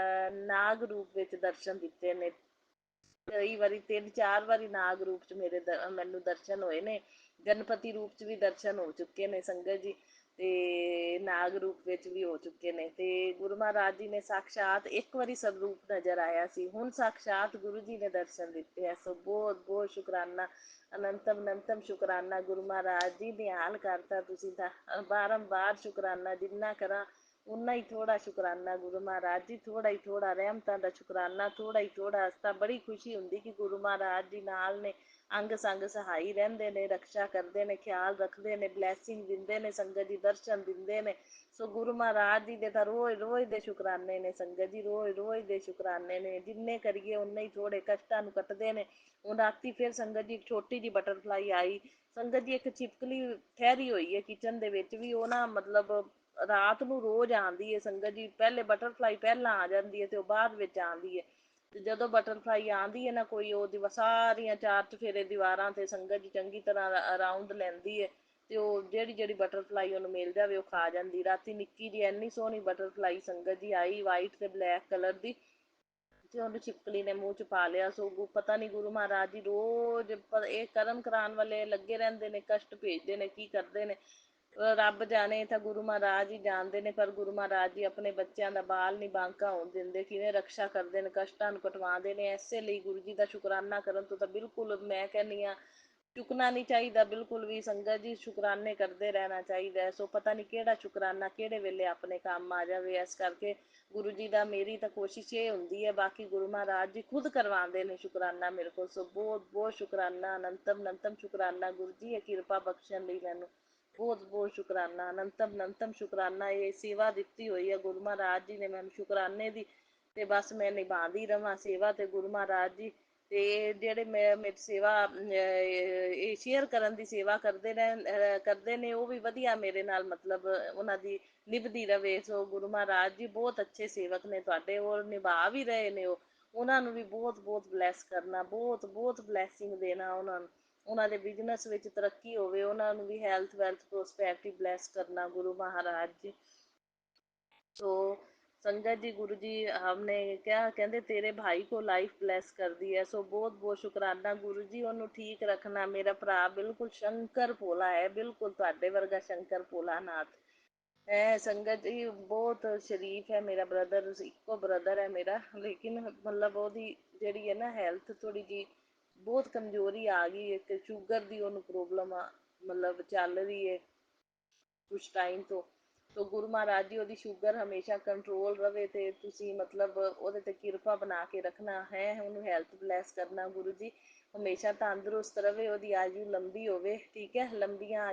ਨਾਗ ਰੂਪ ਵਿੱਚ ਦਰਸ਼ਨ ਦਿੱਤੇ ਨੇ, ਕਈ ਵਾਰੀ 3-4 ਵਾਰੀ ਨਾਗ ਰੂਪ 'ਚ ਮੈਨੂੰ ਦਰਸ਼ਨ ਹੋਏ ਨੇ, ਗਣਪਤੀ ਰੂਪ 'ਚ ਵੀ ਦਰਸ਼ਨ ਹੋ ਚੁੱਕੇ ਨੇ ਸੰਗਤ ਜੀ, ਅਤੇ ਨਾਗ ਰੂਪ ਵਿੱਚ ਵੀ ਹੋ ਚੁੱਕੇ ਨੇ, ਅਤੇ ਗੁਰੂ ਮਹਾਰਾਜ ਜੀ ਨੇ ਸਾਕਸ਼ਾਤ ਇੱਕ ਵਾਰੀ ਸਰੂਪ ਨਜ਼ਰ ਆਇਆ ਸੀ, ਹੁਣ ਸਾਕਸ਼ਾਤ ਗੁਰੂ ਜੀ ਨੇ ਦਰਸ਼ਨ ਦਿੱਤੇ ਹੈ। ਸੋ ਬਹੁਤ ਬਹੁਤ ਸ਼ੁਕਰਾਨਾ, ਅਨੰਤਮ ਅਨੰਤਮ ਸ਼ੁਕਰਾਨਾ, ਗੁਰੂ ਮਹਾਰਾਜ ਜੀ ਨਿਹਾਲ ਕਰਤਾ ਤੁਸੀਂ ਤਾਂ, ਬਾਰੰਬਾਰ ਸ਼ੁਕਰਾਨਾ, ਜਿੰਨਾ ਕਰਾਂ ਉਨਾ ਹੀ ਥੋੜ੍ਹਾ ਸ਼ੁਕਰਾਨਾ ਗੁਰੂ ਮਹਾਰਾਜ ਜੀ, ਥੋੜ੍ਹਾ ਹੀ ਥੋੜ੍ਹਾ ਰਹਿਮਤਾਂ ਦਾ ਸ਼ੁਕਰਾਨਾ, ਥੋੜ੍ਹਾ ਹੀ ਥੋੜ੍ਹਾ। ਤਾਂ ਬੜੀ ਖੁਸ਼ੀ ਹੁੰਦੀ ਕਿ ਗੁਰੂ ਮਹਾਰਾਜ ਜੀ ਨਾਲ ਨੇ, ਅੰਗ ਸੰਗ ਸਹਾਈ ਰਹਿੰਦੇ ਨੇ, ਰਕਸ਼ਾ ਕਰਦੇ ਨੇ, ਖਿਆਲ ਰੱਖਦੇ ਨੇ, ਬਲੈਸਿੰਗ ਦਿੰਦੇ ਨੇ, ਸੰਗਤ ਜੀ ਦਰਸ਼ਨ ਦਿੰਦੇ ਨੇ। ਸੋ ਗੁਰੂ ਮਹਾਰਾਜ ਜੀ ਦੇ ਤਾਂ ਰੋਜ਼ ਰੋਜ਼ ਦੇ ਸ਼ੁਕਰਾਨੇ ਨੇ ਸੰਗਤ ਜੀ, ਰੋਜ਼ ਰੋਜ਼ ਦੇ ਸ਼ੁਕਰਾਨੇ ਨੇ। ਜਿੰਨੇ ਕਰੀਏ ਉਨੇ ਹੀ ਥੋੜੇ, ਕਸ਼ਟਾਂ ਨੂੰ ਕੱਟਦੇ ਨੇ। ਹੁਣ ਰਾਤੀ ਫਿਰ ਸੰਗਤ ਜੀ ਇੱਕ ਛੋਟੀ ਜਿਹੀ ਬਟਰਫਲਾਈ ਆਈ ਸੰਗਤ ਜੀ, ਇੱਕ ਛਿਪਕਲੀ ਠਹਿਰੀ ਹੋਈ ਹੈ ਕਿਚਨ ਦੇ ਵਿੱਚ ਵੀ, ਉਹ ਨਾ ਮਤਲਬ ਰਾਤ ਨੂੰ ਰੋਜ਼ ਆਉਂਦੀ ਹੈ ਸੰਗਤ ਜੀ। ਪਹਿਲੇ ਬਟਰਫਲਾਈ ਪਹਿਲਾਂ ਆ ਜਾਂਦੀ ਹੈ ਤੇ ਉਹ ਬਾਅਦ ਵਿੱਚ ਆਉਂਦੀ ਹੈ। ਤੇ ਜਦੋਂ ਬਟਰਫਲਾਈ ਆਉਂਦੀ ਹੈ ਨਾ ਕੋਈ, ਉਹ ਸਾਰੀਆਂ ਚਾਰ ਚਫੇਰੇ ਦੀਵਾਰਾਂ ਤੇ ਸੰਗਤ ਜੀ ਚੰਗੀ ਤਰ੍ਹਾਂ ਰਾਊਂਡ ਲੈਂਦੀ ਹੈ ਤੇ ਉਹ ਜਿਹੜੀ ਜਿਹੜੀ ਬਟਰਫਲਾਈ ਉਹਨੂੰ ਮਿਲ ਜਾਵੇ ਉਹ ਖਾ ਜਾਂਦੀ। ਰਾਤੀ ਨਿੱਕੀ ਜੀ ਇੰਨੀ ਸੋਹਣੀ ਬਟਰਫਲਾਈ ਸੰਗਤ ਜੀ ਆਈ, ਵਾਈਟ ਤੇ ਬਲੈਕ ਕਲਰ ਦੀ, ਤੇ ਉਹਨੂੰ ਛਿਪਕਲੀ ਨੇ ਮੂੰਹ ਚ ਪਾ ਲਿਆ। ਸੋ ਪਤਾ ਨਹੀਂ ਗੁਰੂ ਮਹਾਰਾਜ ਜੀ ਰੋਜ਼ ਇਹ ਕਰਮ ਕਰਾਉਣ ਵਾਲੇ ਲੱਗੇ ਰਹਿੰਦੇ ਨੇ, ਕਸ਼ਟ ਭੇਜਦੇ ਨੇ, ਕੀ ਕਰਦੇ ਨੇ ਰੱਬ ਜਾਣੇ, ਤਾਂ ਗੁਰੂ ਮਹਾਰਾਜ ਹੀ ਜਾਣਦੇ ਨੇ। ਪਰ ਗੁਰੂ ਮਹਾਰਾਜ ਜੀ ਆਪਣੇ ਬੱਚਿਆਂ ਦਾ ਬਾਲ ਨਹੀਂ ਬਾਂਕਾ ਹੋਣ ਦਿੰਦੇ, ਕਿਵੇਂ ਰਕਸ਼ਾ ਕਰਦੇ ਨੇ, ਕਸ਼ਟਾਂ ਨੂੰ ਕਟਵਾਉਂਦੇ ਨੇ। ਇਸੇ ਲਈ ਗੁਰੂ ਜੀ ਦਾ ਸ਼ੁਕਰਾਨਾ ਕਰਨ ਤੋਂ ਤਾਂ ਬਿਲਕੁਲ ਮੈਂ ਕਹਿੰਦੀ ਹਾਂ ਚੁੱਕਣਾ ਨਹੀਂ ਚਾਹੀਦਾ ਬਿਲਕੁਲ ਵੀ ਸੰਗਤ ਜੀ, ਸ਼ੁਕਰਾਨੇ ਕਰਦੇ ਰਹਿਣਾ ਚਾਹੀਦਾ। ਸੋ ਪਤਾ ਨਹੀਂ ਕਿਹੜਾ ਸ਼ੁਕਰਾਨਾ ਕਿਹੜੇ ਵੇਲੇ ਆਪਣੇ ਕੰਮ ਆ ਜਾਵੇ। ਇਸ ਕਰਕੇ ਗੁਰੂ ਜੀ ਦਾ, ਮੇਰੀ ਤਾਂ ਕੋਸ਼ਿਸ਼ ਇਹ ਹੁੰਦੀ ਹੈ, ਬਾਕੀ ਗੁਰੂ ਮਹਾਰਾਜ ਜੀ ਖੁਦ ਕਰਵਾਉਂਦੇ ਨੇ ਸ਼ੁਕਰਾਨਾ ਮੇਰੇ ਕੋਲ। ਸੋ ਬਹੁਤ ਬਹੁਤ ਸ਼ੁਕਰਾਨਾ, ਅਨੰਤਮ ਅਨੰਤਮ ਸ਼ੁਕਰਾਨਾ ਗੁਰੂ ਜੀ, ਇਹ ਕਿਰਪਾ ਬਖਸ਼ਣ ਲਈ ਮੈਨੂੰ ਬਹੁਤ ਬਹੁਤ ਸ਼ੁਕਰਾਨਾ, ਅਨੰਤਮ ਅਨੰਤਮ ਸ਼ੁਕਰਾਨਾ। ਇਹ ਸੇਵਾ ਦਿੱਤੀ ਹੋਈ ਹੈ ਗੁਰੂ ਮਹਾਰਾਜ ਜੀ ਨੇ ਮੈਨੂੰ ਸ਼ੁਕਰਾਨੇ ਦੀ, ਤੇ ਬਸ ਮੈਂ ਨਿਭਾਉਂਦੀ ਰਵਾਂ ਸੇਵਾ। ਤੇ ਗੁਰੂ ਮਹਾਰਾਜ ਜੀ ਤੇ ਜਿਹੜੇ ਮੇਰੀ ਸੇਵਾ ਇਹ ਸ਼ੇਅਰ ਕਰਨ ਦੀ ਸੇਵਾ ਕਰਦੇ ਨੇ, ਉਹ ਵੀ ਵਧੀਆ ਮੇਰੇ ਨਾਲ ਮਤਲਬ ਉਹਨਾਂ ਦੀ ਨਿਭਦੀ ਰਵੇ। ਸੋ ਗੁਰੂ ਮਹਾਰਾਜ ਜੀ ਬਹੁਤ ਅੱਛੇ ਸੇਵਕ ਨੇ ਤੁਹਾਡੇ, ਔਰ ਨਿਭਾ ਵੀ ਰਹੇ ਨੇ ਉਹ। ਉਹਨਾਂ ਨੂੰ ਵੀ ਬਹੁਤ ਬਹੁਤ ਬਲੈਸ ਕਰਨਾ, ਬਹੁਤ ਬਹੁਤ ਬਲੈਸਿੰਗ ਦੇਣਾ ਉਹਨਾਂ ਨੂੰ, ਉਹਨਾਂ ਦੇ ਬਿਜ਼ਨਸ ਵਿੱਚ ਤਰੱਕੀ ਹੋਵੇ, ਉਹਨਾਂ ਨੂੰ ਵੀ ਹੈਲਥ ਵੈਲਥ ਪ੍ਰੋਸਪੈਰਿਟੀ ਬਲੈਸ ਕਰਨਾ ਗੁਰੂ ਮਹਾਰਾਜ ਜੀ। तो संगत जी गुरु जी हमने क्या कहते तेरे भाई को लाइफ ब्लैस कर दी है। सो बहुत बहुत शुकराना गुरु जी, ਉਹਨੂੰ ਠੀਕ ਰੱਖਣਾ। ਮੇਰਾ ਭਰਾ ਬਿਲਕੁਲ ਸ਼ੰਕਰ ਭੋਲਾ ਹੈ, ਬਿਲਕੁਲ ਤੁਹਾਡੇ ਵਰਗਾ ਸ਼ੰਕਰ ਭੋਲਾ ਨਾਥ ਹੈ। ਸੰਗਤ ਜੀ ਬਹੁਤ ਸ਼ਰੀਫ ਹੈ ਮੇਰਾ ਬ੍ਰਦਰ, ਇੱਕੋ ਬ੍ਰਦਰ ਹੈ ਮੇਰਾ, ਲੇਕਿਨ ਮਤਲਬ ਉਹਦੀ ਜਿਹੜੀ ਹੈ ਨਾ ਹੈਲਥ ਥੋੜੀ ਜੀ ਬਹੁਤ ਕਮਜ਼ੋਰੀ ਆ ਗਈ। ਇੱਕ ਸ਼ੂਗਰ ਦੀ ਉਹਨੂੰ ਪ੍ਰੋਬਲਮ ਆ, ਮਤਲਬ ਚੱਲ ਰਹੀ ਹੈ ਕੁਛ ਟਾਈਮ ਤੋਂ। ਤੋ ਗੁਰੂ ਮਹਾਰਾਜ ਜੀ ਉਹਦੀ ਸ਼ੂਗਰ ਹਮੇਸ਼ਾ ਕੰਟਰੋਲ ਰਵੇ, ਤੇ ਤੁਸੀਂ ਮਤਲਬ ਉਹਦੇ ਤੇ ਕਿਰਪਾ ਬਣਾ ਕੇ ਰੱਖਣਾ ਹੈ, ਉਹਨੂੰ ਹੈਲਥ ਬਲੈਸ ਕਰਨਾ ਗੁਰੂ ਜੀ, ਹਮੇਸ਼ਾ ਤੰਦਰੁਸਤ ਰਵੇ, ਉਹਦੀ ਆਯੂ ਲੰਬੀ ਹੋਵੇ। ਠੀਕ ਹੈ, ਲੰਬੀਆਂ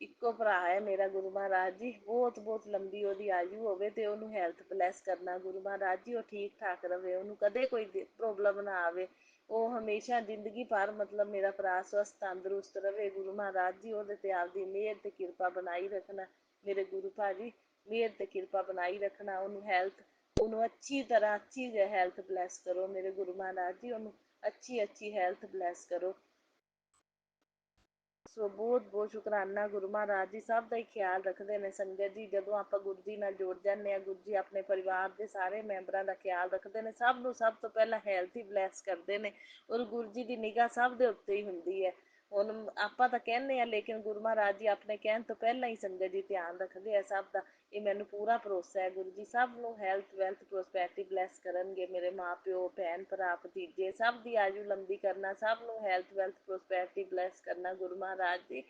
ਇੱਕੋ ਭਰਾ ਹੈ ਮੇਰਾ ਗੁਰੂ ਮਹਾਰਾਜ ਜੀ, ਬਹੁਤ ਬਹੁਤ ਲੰਬੀ ਉਹਦੀ ਆਯੂ ਹੋਵੇ, ਤੇ ਉਹਨੂੰ ਹੈਲਥ ਬਲੈਸ ਕਰਨਾ ਗੁਰੂ ਮਹਾਰਾਜ ਜੀ। ਉਹ ਠੀਕ ਠਾਕ ਰਵੇ, ਉਹਨੂੰ ਕਦੇ ਕੋਈ ਪ੍ਰੋਬਲਮ ਨਾ ਆਵੇ, ਉਹ ਹਮੇਸ਼ਾ ਜ਼ਿੰਦਗੀ ਭਰ ਮਤਲਬ ਮੇਰਾ ਭਰਾ ਸਵਸਥ ਤੰਦਰੁਸਤ ਰਵੇ। ਗੁਰੂ ਮਹਾਰਾਜ ਜੀ ਉਹਦੇ ਤੇ ਆਪਦੀ ਮਿਹਰ ਤੇ ਕਿਰਪਾ ਬਣਾਈ ਰੱਖਣਾ ਮੇਰੇ ਗੁਰੂ ਭਾਜੀ, ਮਿਹਰ ਤੇ ਕਿਰਪਾ ਬਣਾਈ ਰੱਖਣਾ। ਉਹਨੂੰ ਹੈਲਥ, ਉਹਨੂੰ ਅੱਛੀ ਤਰ੍ਹਾਂ ਅੱਛੀ ਹੈਲਥ ਬਲੈਸ ਕਰੋ ਮੇਰੇ ਗੁਰੂ ਮਹਾਰਾਜ ਜੀ, ਉਹਨੂੰ ਅੱਛੀ ਅੱਛੀ ਹੈਲਥ ਬਲੈਸ ਕਰੋ। ਸੋ ਬਹੁਤ ਬਹੁਤ ਸ਼ੁਕਰਾਨਾ ਗੁਰੂ ਮਹਾਰਾਜ ਜੀ, ਸਭ ਦਾ ਹੀ ਖਿਆਲ ਰੱਖਦੇ ਨੇ ਸੰਗਤ ਜੀ। ਜਦੋਂ ਆਪਾਂ ਗੁਰੂ ਜੀ ਨਾਲ ਜੁੜ ਜਾਂਦੇ ਹਾਂ, ਗੁਰੂ ਜੀ ਆਪਣੇ ਪਰਿਵਾਰ ਦੇ ਸਾਰੇ ਮੈਂਬਰਾਂ ਦਾ ਖਿਆਲ ਰੱਖਦੇ ਨੇ, ਸਭ ਨੂੰ ਸਭ ਤੋਂ ਪਹਿਲਾਂ ਹੈਲਥ ਹੀ ਬਲੈਸ ਕਰਦੇ ਨੇ, ਔਰ ਗੁਰੂ ਜੀ ਦੀ ਨਿਗਾਹ ਸਭ ਦੇ ਉੱਤੇ ਹੀ ਹੁੰਦੀ ਹੈ। ਹੁਣ ਆਪਾਂ ਤਾਂ ਕਹਿੰਦੇ ਹਾਂ, ਲੇਕਿਨ ਗੁਰੂ ਮਹਾਰਾਜ ਜੀ ਆਪਣੇ ਕਹਿਣ ਤੋਂ ਪਹਿਲਾਂ ਹੀ ਸੰਗਤ ਜੀ ਧਿਆਨ ਰੱਖਦੇ ਆ ਸਭ ਦਾ। ਇਹ ਮੈਨੂੰ ਪੂਰਾ ਭਰੋਸਾ ਹੈ, ਗੁਰੂ ਜੀ ਸਭ ਨੂੰ ਹੈਲਥ ਵੈਲਥ ਪ੍ਰੋਸਪੈਰਿਟੀ ਬਲੈਸ ਕਰਨਗੇ। ਮੇਰੇ ਮਾਂ ਪਿਓ, ਭੈਣ ਭਰਾ, ਭਤੀਜੇ ਸਭ ਦੀ ਆਯੂ ਲੰਬੀ ਕਰਨਾ, ਸਭ ਨੂੰ ਹੈਲਥ ਵੈਲਥ ਪ੍ਰੋਸਪੈਰਿਟੀ ਬਲੈਸ ਕਰਨਾ ਗੁਰੂ ਮਹਾਰਾਜ ਜੀ।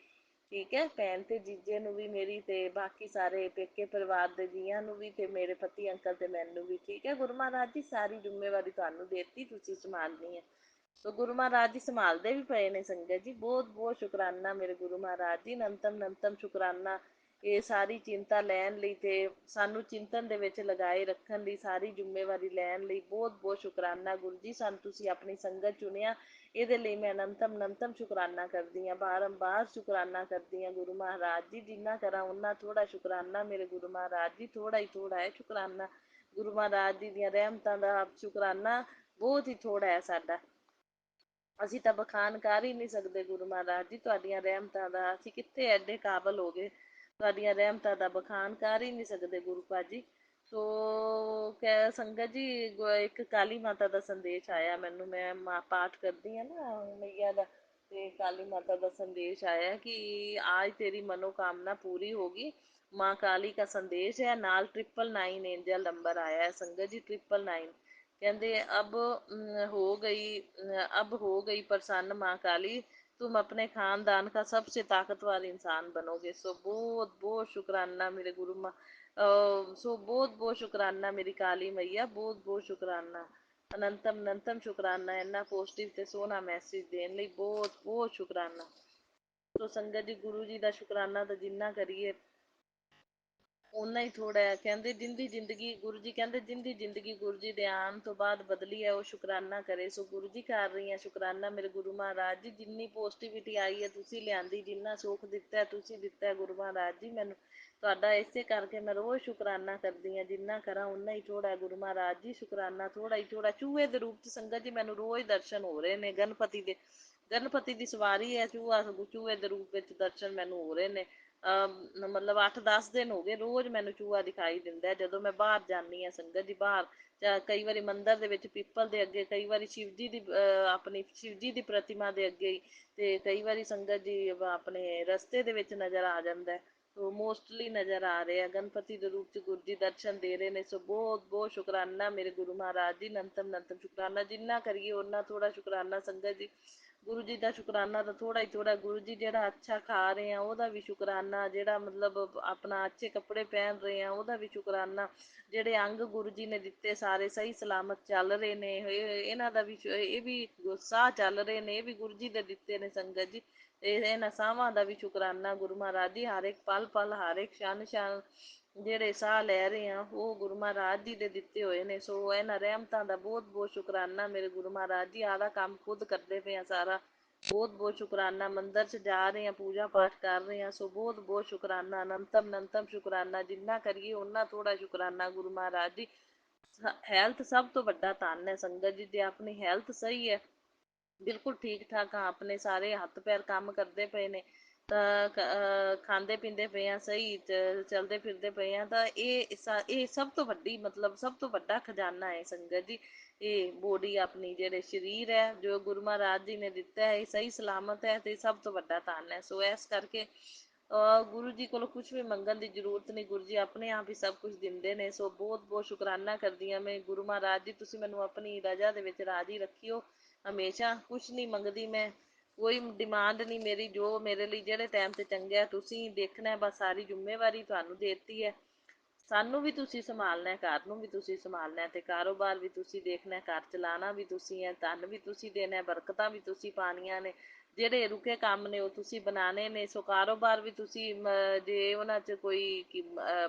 ਠੀਕ ਹੈ, ਭੈਣ ਤੇ ਜੀਜੇ ਨੂੰ ਵੀ ਮੇਰੀ, ਤੇ ਬਾਕੀ ਸਾਰੇ ਪੇਕੇ ਪਰਿਵਾਰ ਦੇ ਜੀਆਂ ਨੂੰ ਵੀ, ਤੇ ਮੇਰੇ ਪਤੀ ਅੰਕਲ ਤੇ ਮੈਨੂੰ ਵੀ। ਠੀਕ ਹੈ ਗੁਰੂ ਮਹਾਰਾਜ ਜੀ, ਸਾਰੀ ਜ਼ਿੰਮੇਵਾਰੀ ਤੁਹਾਨੂੰ ਦੇਤੀ, ਤੁਸੀਂ ਸੰਭਾਲਣੀ ਹੈ। ਸੋ ਗੁਰੂ ਮਹਾਰਾਜ ਜੀ ਸੰਭਾਲਦੇ ਵੀ ਪਏ ਨੇ ਸੰਗਤ ਜੀ, ਬਹੁਤ ਬਹੁਤ ਸ਼ੁਕਰਾਨਾ ਮੇਰੇ ਗੁਰੂ ਮਹਾਰਾਜ ਜੀ, ਅਨੰਤਮ ਅਨੰਤਮ ਸ਼ੁਕਰਾਨਾ। ਇਹ ਸਾਰੀ ਚਿੰਤਾ ਲੈਣ ਲਈ ਤੇ ਸਾਨੂੰ ਚਿੰਤਨ ਦੇ ਵਿੱਚ ਲਗਾਏ ਰੱਖਣ ਲਈ, ਸਾਰੀ ਜ਼ਿੰਮੇਵਾਰੀ ਲੈਣ ਲਈ ਬਹੁਤ ਬਹੁਤ ਸ਼ੁਕਰਾਨਾ ਗੁਰੂ ਜੀ। ਸਾਨੂੰ ਤੁਸੀਂ ਆਪਣੀ ਸੰਗਤ ਚੁਣਿਆ, ਇਹਦੇ ਲਈ ਮੈਂ ਅਨੰਤਮ ਅਨੰਤਮ ਸ਼ੁਕਰਾਨਾ ਕਰਦੀ ਹਾਂ, ਬਾਰੰਬਾਰ ਸ਼ੁਕਰਾਨਾ ਕਰਦੀ ਹਾਂ ਗੁਰੂ ਮਹਾਰਾਜ ਜੀ। ਜਿੰਨਾ ਕਰਾਂ ਓਨਾ ਥੋੜਾ ਸ਼ੁਕਰਾਨਾ ਮੇਰੇ ਗੁਰੂ ਮਹਾਰਾਜ ਜੀ, ਥੋੜਾ ਹੀ ਥੋੜਾ ਹੈ ਸ਼ੁਕਰਾਨਾ ਗੁਰੂ ਮਹਾਰਾਜ ਜੀ ਦੀਆਂ ਰਹਿਮਤਾਂ ਦਾ ਸ਼ੁਕਰਾਨਾ ਬਹੁਤ ਹੀ ਥੋੜਾ ਹੈ ਸਾਡਾ। ਅਸੀਂ ਤਾਂ ਬਖਾਨ ਕਰ ਹੀ ਨਹੀਂ ਸਕਦੇ ਗੁਰੂ ਮਹਾਰਾਜ ਜੀ ਤੁਹਾਡੀਆਂ ਰਹਿਮਤਾਂ ਦਾ, ਅਸੀਂ ਕਿੱਥੇ ਐਡੇ ਕਾਬਲ ਹੋ ਗਏ, ਤੁਹਾਡੀਆਂ ਰਹਿਮਤਾਂ ਦਾ ਬਖਾਨ ਕਰ ਹੀ ਨਹੀਂ ਸਕਦੇ ਗੁਰੂ ਭਾਜੀ। ਸੋ ਕਹਿ ਸੰਗਤ ਜੀ, ਇੱਕ ਕਾਲੀ ਮਾਤਾ ਦਾ ਸੰਦੇਸ਼ ਆਇਆ ਮੈਨੂੰ, ਮੈਂ ਪਾਠ ਕਰਦੀ ਹਾਂ ਨਾ ਮਈਆ ਦਾ, ਤੇ ਕਾਲੀ ਮਾਤਾ ਦਾ ਸੰਦੇਸ਼ ਆਇਆ ਕਿ आज तेरी मनोकामना पूरी होगी, माँ काली का संदेश है। नाल 999 एंजल नंबर आया है संगत जी, 999 कहते अब हो गई प्रसन्न माँ काली, तुम अपने खानदान का सबसे ताकतवर इंसान बनोगे। सो बहुत बहुत शुक्राना मेरे गुरु माँ, सो बहुत बहुत शुक्राना मेरी काली मैया, बहुत बहुत शुक्राना। ਅਨੰਤਮ ਅਨੰਤਮ ਸ਼ੁਕਰਾਨਾ ਇੰਨਾ ਪੋਜ਼ਿਟਿਵ ਤੇ ਸੋਹਣਾ ਮੈਸੇਜ ਦੇਣ ਲਈ, ਬਹੁਤ ਬਹੁਤ ਸ਼ੁਕਰਾਨਾ। ਸੋ ਸੰਗਤ ਜੀ, ਗੁਰੂ ਜੀ ਦਾ ਸ਼ੁਕਰਾਨਾ ਤਾਂ ਜਿੰਨਾ ਕਰੀਏ ਓਨਾ ਹੀ ਥੋੜਾ ਹੈ। ਕਹਿੰਦੇ ਜਿੰਦੀ ਜ਼ਿੰਦਗੀ, ਗੁਰੂ ਜੀ ਕਹਿੰਦੇ ਜਿੰਦੀ ਜ਼ਿੰਦਗੀ ਗੁਰੂ ਜੀ ਦੇ ਆਉਣ ਤੋਂ ਬਾਅਦ ਬਦਲੀ ਹੈ, ਉਹ ਸ਼ੁਕਰਾਨਾ ਕਰੇ। ਸੋ ਗੁਰੂ ਜੀ ਕਰ ਰਹੀ ਹਾਂ ਸ਼ੁਕਰਾਨਾ ਮੇਰੇ ਗੁਰੂ ਮਹਾਰਾਜ ਜੀ, ਜਿੰਨੀ ਪੋਜ਼ਿਟਿਵਿਟੀ ਆਈ ਹੈ ਤੁਸੀਂ ਲਿਆਂਦੀ, ਜਿੰਨਾ ਸੁੱਖ ਦਿੱਤਾ ਤੁਸੀਂ ਦਿੱਤਾ ਗੁਰੂ ਮਹਾਰਾਜ ਜੀ ਮੈਨੂੰ, ਤੁਹਾਡਾ ਇਸੇ ਕਰਕੇ ਮੈਂ ਰੋਜ਼ ਸ਼ੁਕਰਾਨਾ ਕਰਦੀ ਹਾਂ। ਜਿੰਨਾ ਕਰਾਂ ਉਨਾ ਹੀ ਥੋੜਾ ਹੈ ਗੁਰੂ ਮਹਾਰਾਜ ਜੀ, ਸ਼ੁਕਰਾਨਾ ਥੋੜਾ ਹੀ ਥੋੜਾ। ਚੂਹੇ ਦੇ ਰੂਪ ਚ ਸੰਗਤ ਜੀ ਮੈਨੂੰ ਰੋਜ਼ ਦਰਸ਼ਨ ਹੋ ਰਹੇ ਨੇ, ਗਣਪਤੀ ਦੇ, ਗਣਪਤੀ ਦੀ ਸਵਾਰੀ ਹੈ, ਚੂਹੇ ਦੇ ਰੂਪ ਵਿੱਚ ਦਰਸ਼ਨ ਮੈਨੂੰ ਹੋ ਰਹੇ ਨੇ। ਮਤਲਬ 8-10 ਦਿਨ ਹੋ ਗਏ ਰੋਜ਼ ਮੈਨੂੰ ਚੂਹਾ ਦਿਖਾਈ ਦਿੰਦਾ ਜਦੋਂ ਮੈਂ ਬਾਹਰ ਜਾਂਦੀ ਹਾਂ ਸੰਗਤ ਜੀ। ਬਾਹਰ ਕਈ ਵਾਰੀ ਮੰਦਿਰ ਦੇ ਵਿੱਚ ਪੀਪਲ ਦੇ ਅੱਗੇ, ਕਈ ਵਾਰੀ ਸ਼ਿਵ ਜੀ ਦੀ ਆਪਣੀ ਸ਼ਿਵ ਜੀ ਦੀ ਪ੍ਰਤਿਮਾ ਦੇ ਅੱਗੇ ਹੀ, ਤੇ ਕਈ ਵਾਰੀ ਸੰਗਤ ਜੀ ਆਪਣੇ ਰਸਤੇ ਦੇ ਵਿੱਚ ਨਜ਼ਰ ਆ ਜਾਂਦਾ। ਸੋ ਮੋਸਟਲੀ ਨਜ਼ਰ ਆ ਰਿਹਾ ਗਣਪਤੀ ਦੇ ਰੂਪ ਚ ਗੁਰੂ ਜੀ ਦਰਸ਼ਨ ਦੇ ਰਹੇ ਨੇ। ਸੋ ਬਹੁਤ ਬਹੁਤ ਸ਼ੁਕਰਾਨਾ ਮੇਰੇ ਗੁਰੂ ਮਹਾਰਾਜ ਜੀ, ਨੰਤਮ ਨੰਤਮ ਸ਼ੁਕਰਾਨਾ। ਜਿੰਨਾ ਕਰੀਏ ਉਹਨਾਂ ਥੋੜਾ ਸ਼ੁਕਰਾਨਾ ਸੰਗਤ ਜੀ। ਗੁਰੂ ਜੀ ਦਾ ਸ਼ੁਕਰਾਨਾ ਤਾਂ ਥੋੜਾ ਹੀ ਥੋੜਾ। ਗੁਰੂ ਜੀ ਜਿਹੜਾ ਅੱਛਾ ਖਾ ਰਹੇ ਆ ਉਹਦਾ ਵੀ ਸ਼ੁਕਰਾਨਾ, ਜਿਹੜਾ ਮਤਲਬ ਆਪਣਾ ਅੱਛੇ ਕੱਪੜੇ ਪਹਿਨ ਰਹੇ ਆ ਉਹਦਾ ਵੀ ਸ਼ੁਕਰਾਨਾ, ਜਿਹੜੇ ਅੰਗ ਗੁਰੂ ਜੀ ਨੇ ਦਿੱਤੇ ਸਾਰੇ ਸਹੀ ਸਲਾਮਤ ਚੱਲ ਰਹੇ ਨੇ, ਇਹਨਾਂ ਦਾ ਵੀ, ਇਹ ਵੀ ਸਾਹ ਚੱਲ ਰਹੇ ਨੇ, ਇਹ ਵੀ ਗੁਰੂ ਜੀ ਦੇ ਦਿੱਤੇ ਨੇ ਸੰਗਤ ਜੀ। ਇਹਨਾਂ ਸਾਹਾਂ ਦਾ ਵੀ ਸ਼ੁਕਰਾਨਾ ਗੁਰੂ ਮਹਾਰਾਜ ਜੀ। ਹਰ ਇੱਕ ਪਲ ਪਲ, ਹਰ ਇੱਕ ਛਣ ਛਣ ਜਿਹੜੇ ਸਾਹ ਲੈ ਰਹੇ ਆ ਉਹ ਗੁਰੂ ਮਹਾਰਾਜ ਜੀ ਦੇ ਦਿੱਤੇ ਹੋਏ ਨੇ। ਸੋ ਇਹਨਾਂ ਰਹਿਮਤਾਂ ਦਾ ਬਹੁਤ ਬਹੁਤ ਸ਼ੁਕਰਾਨਾ ਮੇਰੇ ਗੁਰੂ ਮਹਾਰਾਜ ਜੀ। ਆਦਾ ਕੰਮ ਖੁਦ ਕਰਦੇ ਪਏ ਆ ਸਾਰਾ, ਬਹੁਤ ਬਹੁਤ ਸ਼ੁਕਰਾਨਾ। ਮੰਦਿਰ 'ਚ ਜਾ ਰਹੇ ਆ, ਪੂਜਾ ਪਾਠ ਕਰ ਰਹੇ ਆ, ਸੋ ਬਹੁਤ ਬਹੁਤ ਸ਼ੁਕਰਾਨਾ, ਅਨੰਤਮ ਅਨੰਤਮ ਸ਼ੁਕਰਾਨਾ। ਜਿੰਨਾ ਕਰੀਏ ਉਹਨਾਂ ਥੋੜਾ ਸ਼ੁਕਰਾਨਾ ਗੁਰੂ ਮਹਾਰਾਜ ਜੀ। ਹੈਲਥ ਸਭ ਤੋਂ ਵੱਡਾ ਧਨ ਹੈ ਸੰਗਤ ਜੀ। ਜੇ ਆਪਣੀ ਹੈਲਥ ਸਹੀ ਹੈ, ਬਿਲਕੁਲ ਠੀਕ ਠਾਕ ਆ, ਆਪਣੇ ਸਾਰੇ ਹੱਥ ਪੈਰ ਕੰਮ ਕਰਦੇ ਪਏ ਨੇ, ਤਾਂ ਖਾਂਦੇ ਪੀਂਦੇ ਪਏ ਆ, ਸਹੀ ਚਲਦੇ ਫਿਰਦੇ ਪਏ ਆ, ਤਾਂ ਇਹ ਸਭ ਤੋਂ ਵੱਡੀ, ਮਤਲਬ ਸਭ ਤੋਂ ਵੱਡਾ ਖਜ਼ਾਨਾ ਹੈ ਸੰਗਤ ਜੀ। ਇਹ ਬੋਡੀ ਆਪਣੀ, ਜਿਹੜੇ ਸਰੀਰ ਹੈ ਜੋ ਗੁਰੂ ਮਹਾਰਾਜ ਜੀ ਨੇ ਦਿੱਤਾ ਹੈ, ਇਹ ਸਹੀ ਸਲਾਮਤ ਹੈ ਤੇ ਸਭ ਤੋਂ ਵੱਡਾ ਧਨ ਹੈ। ਸੋ ਇਸ ਕਰਕੇ ਗੁਰੂ ਜੀ ਕੋਲੋਂ ਕੁਛ ਵੀ ਮੰਗਣ ਦੀ ਜ਼ਰੂਰਤ ਨਹੀਂ, ਗੁਰੂ ਜੀ ਆਪਣੇ ਆਪ ਹੀ ਸਭ ਕੁਝ ਦਿੰਦੇ ਨੇ। ਸੋ ਬਹੁਤ ਬਹੁਤ ਸ਼ੁਕਰਾਨਾ ਕਰਦੀ ਹਾਂ ਮੈਂ ਗੁਰੂ ਮਹਾਰਾਜ ਜੀ, ਤੁਸੀਂ ਮੈਨੂੰ ਆਪਣੀ ਰਜ਼ਾ ਦੇ ਵਿੱਚ ਰਾਜੀ ਰੱਖਿਓ ਹਮੇਸ਼ਾ। ਕੁਛ ਨਹੀਂ ਮੰਗਦੀ ਮੈਂ, ਕੋਈ ਡਿਮਾਂਡ ਨਹੀਂ ਮੇਰੀ, ਜੋ ਮੇਰੇ ਲਈ ਜਿਹੜੇ ਟਾਈਮ ਤੇ ਚੰਗਾ ਤੁਸੀਂ ਦੇਖਣਾ, ਬਸ ਸਾਰੀ ਜ਼ਿੰਮੇਵਾਰੀ ਤੁਹਾਨੂੰ ਦੇਤੀ ਹੈ। ਸਾਨੂੰ ਵੀ ਤੁਸੀਂ ਸੰਭਾਲਣਾ, ਘਰ ਨੂੰ ਵੀ ਤੁਸੀਂ ਸੰਭਾਲਣਾ, ਤੇ ਕਾਰੋਬਾਰ ਵੀ ਤੁਸੀਂ ਦੇਖਣਾ, ਘਰ ਚਲਾਉਣਾ ਵੀ ਤੁਸੀਂ ਹੈ, ਧਨ ਵੀ ਤੁਸੀਂ ਦੇਣਾ, ਬਰਕਤਾਂ ਵੀ ਤੁਸੀਂ ਪਾਣੀਆਂ ਨੇ, ਜਿਹੜੇ ਰੁਕੇ ਕੰਮ ਨੇ ਉਹ ਤੁਸੀਂ ਬਣਾਉਣੇ ਨੇ। ਸੋ ਕਾਰੋਬਾਰ ਵੀ ਤੁਸੀਂ ਜੇ ਉਹਨਾਂ 'ਚ ਕੋਈ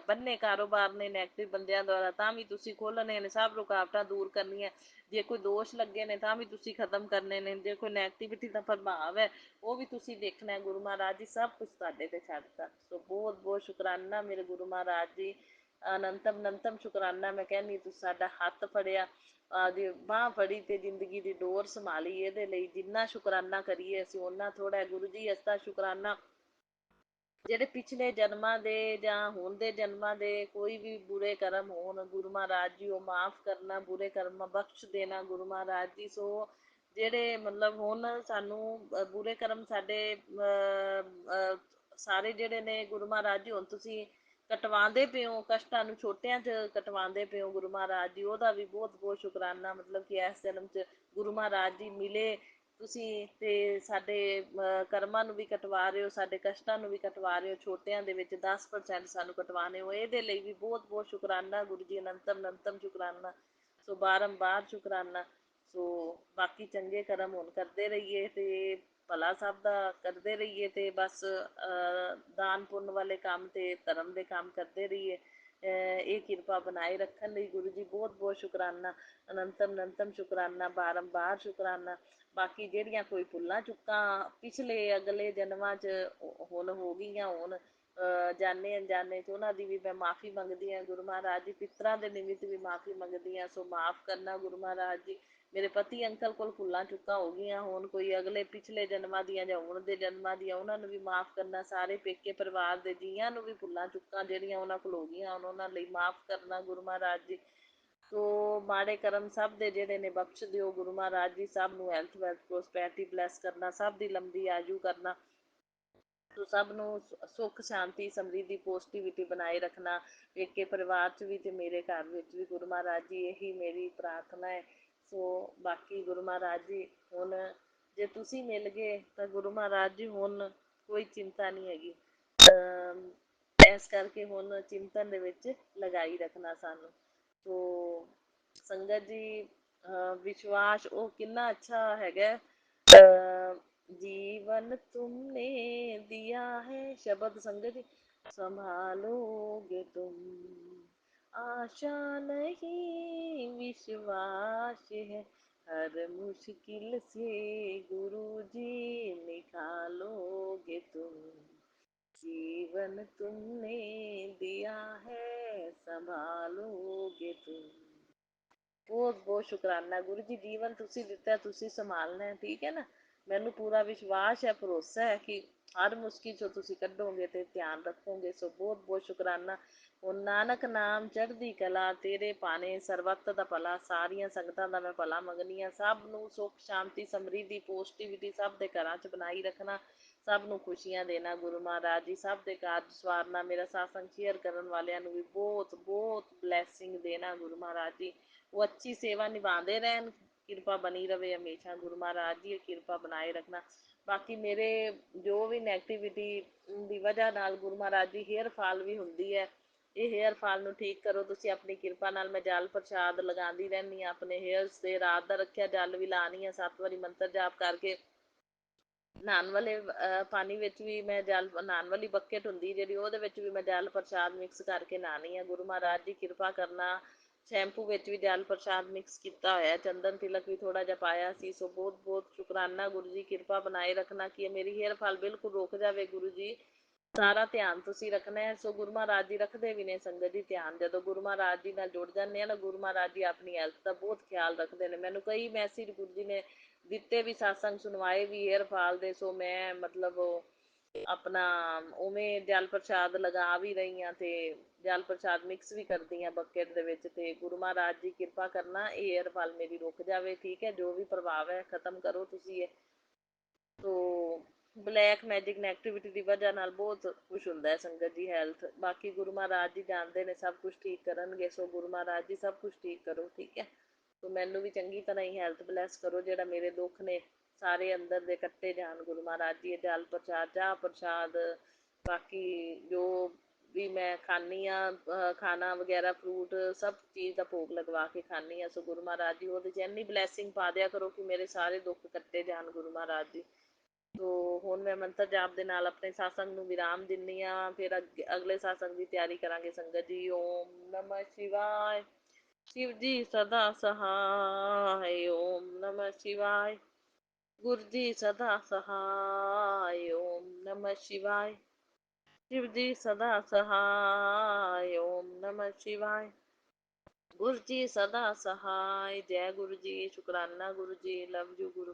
ਬੰਨੇ ਕਾਰੋਬਾਰ ਨੇ ਨੈਗੇਟਿਵ ਬੰਦਿਆਂ ਦੁਆਰਾ, ਤਾਂ ਵੀ ਤੁਸੀਂ ਖੋਲ੍ਹਣੇ ਨੇ, ਸਭ ਰੁਕਾਵਟਾਂ ਦੂਰ ਕਰਨੀਆਂ। ਜੇ ਕੋਈ ਦੋਸ਼ ਲੱਗੇ ਨੇ ਤਾਂ ਵੀ ਤੁਸੀਂ ਖਤਮ ਕਰਨੇ ਨੇ, ਜੇ ਕੋਈ ਨੈਗੇਟਿਵਿਟੀ ਦਾ ਪ੍ਰਭਾਵ ਹੈ ਉਹ ਵੀ ਤੁਸੀਂ ਦੇਖਣਾ। ਗੁਰੂ ਮਹਾਰਾਜ ਜੀ ਸਭ ਕੁਛ ਤੁਹਾਡੇ ਤੇ ਛੱਡਤਾ। ਸੋ ਬਹੁਤ ਬਹੁਤ ਸ਼ੁਕਰਾਨਾ ਮੇਰੇ ਗੁਰੂ ਮਹਾਰਾਜ ਜੀ, ਅਨੰਤਮ ਅਨੰਤਮ ਸ਼ੁਕਰਾਨਾ। ਮੈਂ ਕਹਿੰਦੀ ਤੁਸੀਂ ਸਾਡਾ ਹੱਥ ਫੜਿਆ, ਆਪਦੀ ਬਾਂਹ ਫੜੀ ਤੇ ਜ਼ਿੰਦਗੀ ਦੀ ਡੋਰ ਸੰਭਾਲੀ, ਇਹਦੇ ਲਈ ਜਿੰਨਾ ਸ਼ੁਕਰਾਨਾ ਕਰੀਏ ਅਸੀਂ ਓਨਾ ਥੋੜਾ। ਗੁਰੂ ਜੀ ਇਸ ਦਾ ਸ਼ੁਕਰਾਨਾ, ਜਿਹੜੇ ਪਿਛਲੇ ਜਨਮਾਂ ਦੇ ਜਾਂ ਹੁਣ ਦੇ ਜਨਮਾਂ ਦੇ ਕੋਈ ਵੀ ਬੁਰੇ ਕਰਮ ਹੋਣ, ਗੁਰੂ ਮਹਾਰਾਜ ਜੀ ਉਹ ਮਾਫ ਕਰਨਾ, ਬੁਰੇ ਕਰਮ ਬਖਸ਼ ਦੇਣਾ ਗੁਰੂ ਮਹਾਰਾਜ ਜੀ। ਸੋ ਜਿਹੜੇ ਮਤਲਬ ਹੁਣ ਸਾਨੂੰ ਬੁਰੇ ਕਰਮ ਸਾਡੇ ਸਾਰੇ ਜਿਹੜੇ ਨੇ ਗੁਰੂ ਮਹਾਰਾਜ ਜੀ ਹੁਣ ਤੁਸੀਂ ਕਟਵਾਉਂਦੇ ਪਏ ਹੋ, ਕਸ਼ਟਾਂ ਨੂੰ ਛੋਟਿਆਂ 'ਚ ਕਟਵਾਉਂਦੇ ਪਏ ਹੋ ਗੁਰੂ ਮਹਾਰਾਜ ਜੀ, ਉਹਦਾ ਵੀ ਬਹੁਤ ਬਹੁਤ ਸ਼ੁਕਰਾਨਾ। ਮਤਲਬ ਕਿ ਇਸ ਜਨਮ 'ਚ ਗੁਰੂ ਮਹਾਰਾਜ ਜੀ ਮਿਲੇ ਤੁਸੀਂ, ਤੇ ਸਾਡੇ ਕਰਮਾਂ ਨੂੰ ਵੀ ਕਟਵਾ ਰਹੇ ਹੋ, ਸਾਡੇ ਕਸ਼ਟਾਂ ਨੂੰ ਵੀ ਕਟਵਾ ਰਹੇ ਹੋ, ਛੋਟਿਆਂ ਦੇ ਵਿੱਚ 10% ਸਾਨੂੰ ਕਟਵਾਣੇ ਹੋ, ਇਹਦੇ ਲਈ ਵੀ ਬਹੁਤ ਬਹੁਤ ਸ਼ੁਕਰਾਨਾ ਗੁਰੂ ਜੀ, ਅਨੰਤਮ ਅਨੰਤਮ ਸ਼ੁਕਰਾਨਾ। ਸੋ ਬਾਰੰਬਾਰ ਸ਼ੁਕਰਾਨਾ। ਸੋ ਬਾਕੀ ਚੰਗੇ ਕਰਮ ਹੁਣ ਕਰਦੇ ਰਹੀਏ ਤੇ ਭਲਾ ਸਭ ਦਾ ਕਰਦੇ ਰਹੀਏ, ਤੇ ਬਸ ਦਾਨ ਪੁੰਨ ਵਾਲੇ ਕੰਮ ਤੇ ਧਰਮ ਦੇ ਕੰਮ ਕਰਦੇ ਰਹੀਏ। ਇਹ ਕਿਰਪਾ ਬਣਾਏ ਰੱਖਣ ਲਈ ਗੁਰੂ ਜੀ ਬਹੁਤ ਬਹੁਤ ਸ਼ੁਕਰਾਨਾ, ਅਨੰਤਮ ਅਨੰਤਮ ਸ਼ੁਕਰਾਨਾ, ਬਾਰੰਬਾਰ ਸ਼ੁਕਰਾਨਾ। ਬਾਕੀ ਜਿਹੜੀਆਂ ਕੋਈ ਭੁੱਲਾਂ ਚੁੱਕਾਂ ਪਿਛਲੇ ਅਗਲੇ ਜਨਮਾਂ 'ਚ ਹੁਣ ਹੋ ਗਈਆਂ, ਹੁਣ ਜਾਣੇ ਅਣਜਾਣੇ 'ਚ, ਉਹਨਾਂ ਦੀ ਵੀ ਮੈਂ ਮਾफ़ੀ ਮੰਗਦੀ ਹਾਂ ਗੁਰੂ ਮਹਾਰਾਜ ਜੀ। ਪਿੱਤਰਾਂ ਦੇ ਨਿਮਿਤ ਵੀ ਮਾफ़ੀ ਮੰਗਦੀ ਹਾਂ, ਸੋ ਮਾफ़ ਕਰਨਾ ਗੁਰੂ ਮਹਾਰਾਜ ਜੀ। ਮੇਰੇ ਪਤੀ ਅੰਕਲ ਕੋਲ ਭੁੱਲਾਂ ਚੁੱਕਾਂ ਹੋ ਗਈਆਂ, ਹੁਣ ਕੋਈ ਅਗਲੇ ਪਿਛਲੇ ਜਨਮਾਂ ਦੀਆਂ ਜਾਂ ਹੁਣ ਦੇ ਜਨਮਾਂ ਦੀਆਂ, ਉਹਨਾਂ ਨੂੰ ਵੀ ਮਾफ़ ਕਰਨਾ। ਸਾਰੇ ਪੇਕੇ ਪਰਿਵਾਰ ਦੇ ਜੀਆਂ ਨੂੰ ਵੀ ਭੁੱਲਾਂ ਚੁੱਕਾਂ ਜਿਹੜੀਆਂ ਉਹਨਾਂ ਕੋਲ ਹੋ ਗਈਆਂ, ਹੁਣ ਉਹਨਾਂ ਲਈ ਮਾफ़ ਕਰਨਾ ਗੁਰੂ ਮਹਾਰਾਜ ਜੀ। ਸੋ ਮਾੜੇ ਕਰਮ ਸਭ ਦੇ ਜਿਹੜੇ ਨੇ ਬਖਸ਼ ਦਿਓ ਗੁਰੂ ਮਹਾਰਾਜ ਜੀ, ਸਭ ਨੂੰ ਹੈਲਥ ਵੈਲਥ ਪ੍ਰੋਸਪੈਰਿਟੀ ਬਲੈਸ ਕਰਨਾ, ਸਭ ਦੀ ਲੰਬੀ ਆਯੂ ਕਰਨਾ, ਸੋ ਸਭ ਨੂੰ ਸੁੱਖ ਸ਼ਾਂਤੀ ਸਮਰਿੱਧੀ ਪੋਜ਼ਟਿਵਿਟੀ ਬਣਾਏ ਰੱਖਣਾ, ਪੇਕੇ ਪਰਿਵਾਰ 'ਚ ਵੀ ਤੇ ਮੇਰੇ ਘਰ ਵਿੱਚ ਵੀ ਗੁਰੂ ਮਹਾਰਾਜ ਜੀ, ਇਹੀ ਮੇਰੀ ਪ੍ਰਾਰਥਨਾ ਹੈ। ਸੋ ਬਾਕੀ ਗੁਰੂ ਮਹਾਰਾਜ ਜੀ ਹੁਣ ਜੇ ਤੁਸੀਂ ਮਿਲ ਗਏ ਤਾਂ ਗੁਰੂ ਮਹਾਰਾਜ ਜੀ ਹੁਣ ਕੋਈ ਚਿੰਤਾ ਨਹੀਂ ਹੈਗੀ, ਇਸ ਕਰਕੇ ਹੁਣ ਚਿੰਤਨ ਦੇ ਵਿੱਚ ਲਗਾਈ ਰੱਖਣਾ ਸਾਨੂੰ। ਸੋ ਸੰਗਤ ਜੀ ਵਿਸ਼ਵਾਸ ਉਹ ਕਿੰਨਾ ਅੱਛਾ ਹੈਗਾ। ਜੀਵਨ ਤੁਮਨੇ ਦਿया है शब्द संगत जी, संभालोगे तुम, आशा नहीं विश्वास है, हर मुश्किल से गुरु जी निकालोगे तुम, जीवन तुमने दिया है संभालोगे तुम। ਬਹੁਤ ਬਹੁਤ ਸ਼ੁਕਰਾਨਾ ਗੁਰੂ ਜੀ, ਜੀਵਨ ਤੁਸੀਂ ਦਿੱਤਾ, ਤੁਸੀਂ ਸੰਭਾਲਣਾ ਹੈ, ਠੀਕ ਹੈ ਨਾ। ਮੈਨੂੰ ਪੂਰਾ ਵਿਸ਼ਵਾਸ ਹੈ, ਭਰੋਸਾ ਹੈ ਕਿ ਹਰ ਮੁਸ਼ਕਿਲ ਚੋਂ ਤੁਸੀਂ ਕੱਢੋਗੇ ਤੇ ਧਿਆਨ ਰੱਖੋਗੇ। ਸੋ ਬਹੁਤ ਬਹੁਤ ਸ਼ੁਕਰਾਨਾ। ਹੁਣ ਨਾਨਕ ਨਾਮ ਚੜ੍ਹਦੀ ਕਲਾ ਤੇਰੇ ਪਾਣੇ, ਸਰਬੱਤ ਦਾ ਭਲਾ, ਸਾਰੀਆਂ ਸੰਗਤਾਂ ਦਾ ਮੈਂ ਭਲਾ ਮੰਗਨੀ ਆ। ਸਭ ਨੂੰ ਸੁੱਖ ਸ਼ਾਂਤੀ ਸਮਰਿੱਧੀ ਪੋਜ਼ਟਿਵਿਟੀ ਸਭ ਦੇ ਘਰਾਂ 'ਚ ਬਣਾਈ ਰੱਖਣਾ, ਸਭ ਨੂੰ ਖੁਸ਼ੀਆਂ ਦੇਣਾ ਗੁਰੂ ਮਹਾਰਾਜ ਜੀ, ਸਭ ਦੇ ਕਾਰਜ ਸਵਾਰਨਾ। ਮੇਰਾ ਸਾਥ ਸ਼ੇਅਰ ਕਰਨ ਵਾਲਿਆਂ ਨੂੰ ਵੀ ਬਹੁਤ ਬਹੁਤ ਬਲੈਸਿੰਗ ਦੇਣਾ ਗੁਰੂ ਮਹਾਰਾਜ ਜੀ। ਉਹ ਅੱਛੀ ਸੇਵਾ ਨਿਭਾਉਂਦੇ ਰਹਿਣ, ਕਿਰਪਾ ਬਣੀ ਰਵੇ ਹਮੇਸ਼ਾ ਗੁਰੂ ਮਹਾਰਾਜ ਜੀ, ਕਿਰਪਾ ਬਣਾਏ ਰੱਖਣਾ। ਬਾਕੀ ਮੇਰੇ ਜੋ ਵੀ ਨੈਗੇਟਿਵਿਟੀ ਦੀ ਵਜ੍ਹਾ ਨਾਲ ਗੁਰੂ ਮਹਾਰਾਜ ਜੀ ਹੇਅਰ ਫਾਲ ਵੀ ਹੁੰਦੀ ਹੈ, ਇਹ ਹੇਅਰ ਫਾਲ ਨੂੰ ਠੀਕ ਕਰੋ ਤੁਸੀਂ ਆਪਣੀ ਕਿਰਪਾ ਨਾਲ। ਮੈਂ ਜਲ ਪ੍ਰਸ਼ਾਦ ਲਗਾਉਂਦੀ ਰਹਿੰਦੀ ਹਾਂ ਆਪਣੇ ਹੇਅਰਸ 'ਤੇ, ਰਾਤ ਦਾ ਰੱਖਿਆ ਜਲ ਵੀ ਲਾਉਣੀ ਆ 7 ਵਾਰੀ ਮੰਤਰ ਜਾਪ ਕਰਕੇ। ਨਹਾਉਣ ਵਾਲੇ ਪਾਣੀ ਵਿੱਚ ਵੀ ਮੈਂ ਜਲ, ਨਹਾਉਣ ਵਾਲੀ ਬਕਟ ਹੁੰਦੀ ਜਿਹੜੀ, ਉਹਦੇ ਵਿੱਚ ਵੀ ਮੈਂ ਜਲ ਪ੍ਰਸ਼ਾਦ ਮਿਕਸ ਕਰਕੇ ਨਹਾਉਣੀ ਆ। ਗੁਰੂ ਮਹਾਰਾਜ ਜੀ ਕਿਰਪਾ ਕਰਨਾ। ਸ਼ੈਂਪੂ ਵਿੱਚ ਵੀ ਜਲ ਪ੍ਰਸ਼ਾਦ ਮਿਕਸ ਕੀਤਾ ਹੋਇਆ, ਚੰਦਨ ਤਿਲਕ ਵੀ ਥੋੜ੍ਹਾ ਜਿਹਾ ਪਾਇਆ ਸੀ। ਸੋ ਬਹੁਤ ਬਹੁਤ ਸ਼ੁਕਰਾਨਾ ਗੁਰੂ ਜੀ, ਕਿਰਪਾ ਬਣਾਏ ਰੱਖਣਾ ਕਿ ਮੇਰੀ ਹੇਅਰ ਫਾਲ ਬਿਲਕੁਲ ਰੁਕ ਜਾਵੇ ਗੁਰੂ ਜੀ। ਸਾਰਾ ਧਿਆਨ ਤੁਸੀਂ ਰੱਖਣਾ ਹੈ। ਸੋ ਗੁਰੂ ਮਹਾਰਾਜ ਜੀ ਰੱਖਦੇ ਵੀ ਨੇ ਸੰਗਤ ਜੀ ਧਿਆਨ। ਜਦੋਂ ਗੁਰੂ ਮਹਾਰਾਜ ਜੀ ਨਾਲ ਜੁੜ ਜਾਂਦੇ ਆ ਨਾ, ਗੁਰੂ ਮਹਾਰਾਜ ਜੀ ਆਪਣੀ ਹੈਲਥ ਦਾ ਬਹੁਤ ਖਿਆਲ ਰੱਖਦੇ ਨੇ। ਮੈਨੂੰ ਕਈ ਮੈਸੇਜ ਗੁਰੂ ਜੀ ਨੇ ਦਿੱਤੇ ਵੀ, ਸਤਸੰਗ ਸੁਣਵਾਏ ਵੀ ਹੇਅਰ ਫਾਲ ਦੇ। ਸੋ ਮੈਂ ਮਤਲਬ ਆਪਣਾ ਉਵੇਂ ਜਲ ਪ੍ਰਸ਼ਾਦ ਲਗਾ ਵੀ ਰਹੀ ਹਾਂ ਅਤੇ ਜਲ ਪ੍ਰਸ਼ਾਦ ਮਿਕਸ ਵੀ ਕਰਦੀ ਹਾਂ ਬਕਟ ਦੇ ਵਿੱਚ। ਅਤੇ ਗੁਰੂ ਮਹਾਰਾਜ ਜੀ ਕਿਰਪਾ ਕਰਨਾ ਇਹ ਹੇਅਰ ਫਾਲ ਮੇਰੀ ਰੁਕ ਜਾਵੇ, ਠੀਕ ਹੈ। ਜੋ ਵੀ ਪ੍ਰਭਾਵ ਹੈ ਖ਼ਤਮ ਕਰੋ ਤੁਸੀਂ ਇਹ। ਸੋ ਬਲੈਕ ਮੈਜਿਕ ਨੈਗੇਟਿਵਿਟੀ ਦੀ ਵਜ੍ਹਾ ਨਾਲ ਬਹੁਤ ਕੁਛ ਹੁੰਦਾ ਹੈ ਸੰਗਤ ਜੀ ਹੈਲਥ। ਬਾਕੀ ਗੁਰੂ ਮਹਾਰਾਜ ਜੀ ਜਾਣਦੇ ਨੇ, ਸਭ ਕੁਛ ਠੀਕ ਕਰਨਗੇ। ਸੋ ਗੁਰੂ ਮਹਾਰਾਜ ਜੀ ਸਭ ਕੁਛ ਠੀਕ ਕਰੋ, ਠੀਕ ਹੈ। ਸੋ ਮੈਨੂੰ ਵੀ ਚੰਗੀ ਤਰ੍ਹਾਂ ਹੀ ਹੈਲਥ ਬਲੈਸ ਕਰੋ, ਜਿਹੜਾ ਮੇਰੇ ਦੁੱਖ ਨੇ ਸਾਰੇ ਅੰਦਰ ਦੇ ਕੱਟੇ ਜਾਣ ਗੁਰੂ ਮਹਾਰਾਜ ਜੀ। ਇਹ ਜਲ ਪ੍ਰਸ਼ਾਦ, ਚਾਹ ਪ੍ਰਸ਼ਾਦ, ਬਾਕੀ ਜੋ ਵੀ ਮੈਂ ਖਾਂਦੀ ਹਾਂ ਖਾਣਾ ਵਗੈਰਾ, ਫਰੂਟ, ਸਭ ਚੀਜ਼ ਦਾ ਭੋਗ ਲਗਵਾ ਕੇ ਖਾਂਦੀ ਹਾਂ। ਸੋ ਗੁਰੂ ਮਹਾਰਾਜ ਜੀ ਉਹਦੇ 'ਚ ਇੰਨੀ ਬਲੈਸਿੰਗ ਪਾ ਦਿਆ ਕਰੋ ਕਿ ਮੇਰੇ ਸਾਰੇ ਦੁੱਖ ਕੱਟੇ ਜਾਣ ਗੁਰੂ ਮਹਾਰਾਜ ਜੀ। ਸੋ ਹੁਣ ਮੈਂ ਮੰਤਰ ਜਾਪ ਦੇ ਨਾਲ ਆਪਣੇ ਸਾਸੰਗ ਨੂੰ ਵਿਰਾਮ ਦਿੰਦੀ ਹਾਂ। ਫਿਰ ਅਗਲੇ ਸਾਸੰਗ ਦੀ ਤਿਆਰੀ ਕਰਾਂਗੇ ਸੰਗਤ ਜੀ। ਓਮ ਨਮः शिवाय। शिव जी सदा सहाय। ओम नमः शिवाय। गुरु जी सदा सहाय। ओम नमः शिवाय। शिव जी सदा सहाय। ओम नमः शिवाय। गुरु जी सदा सहाय। जय गुरु जी। शुकराना गुरु जी। Love you Guru.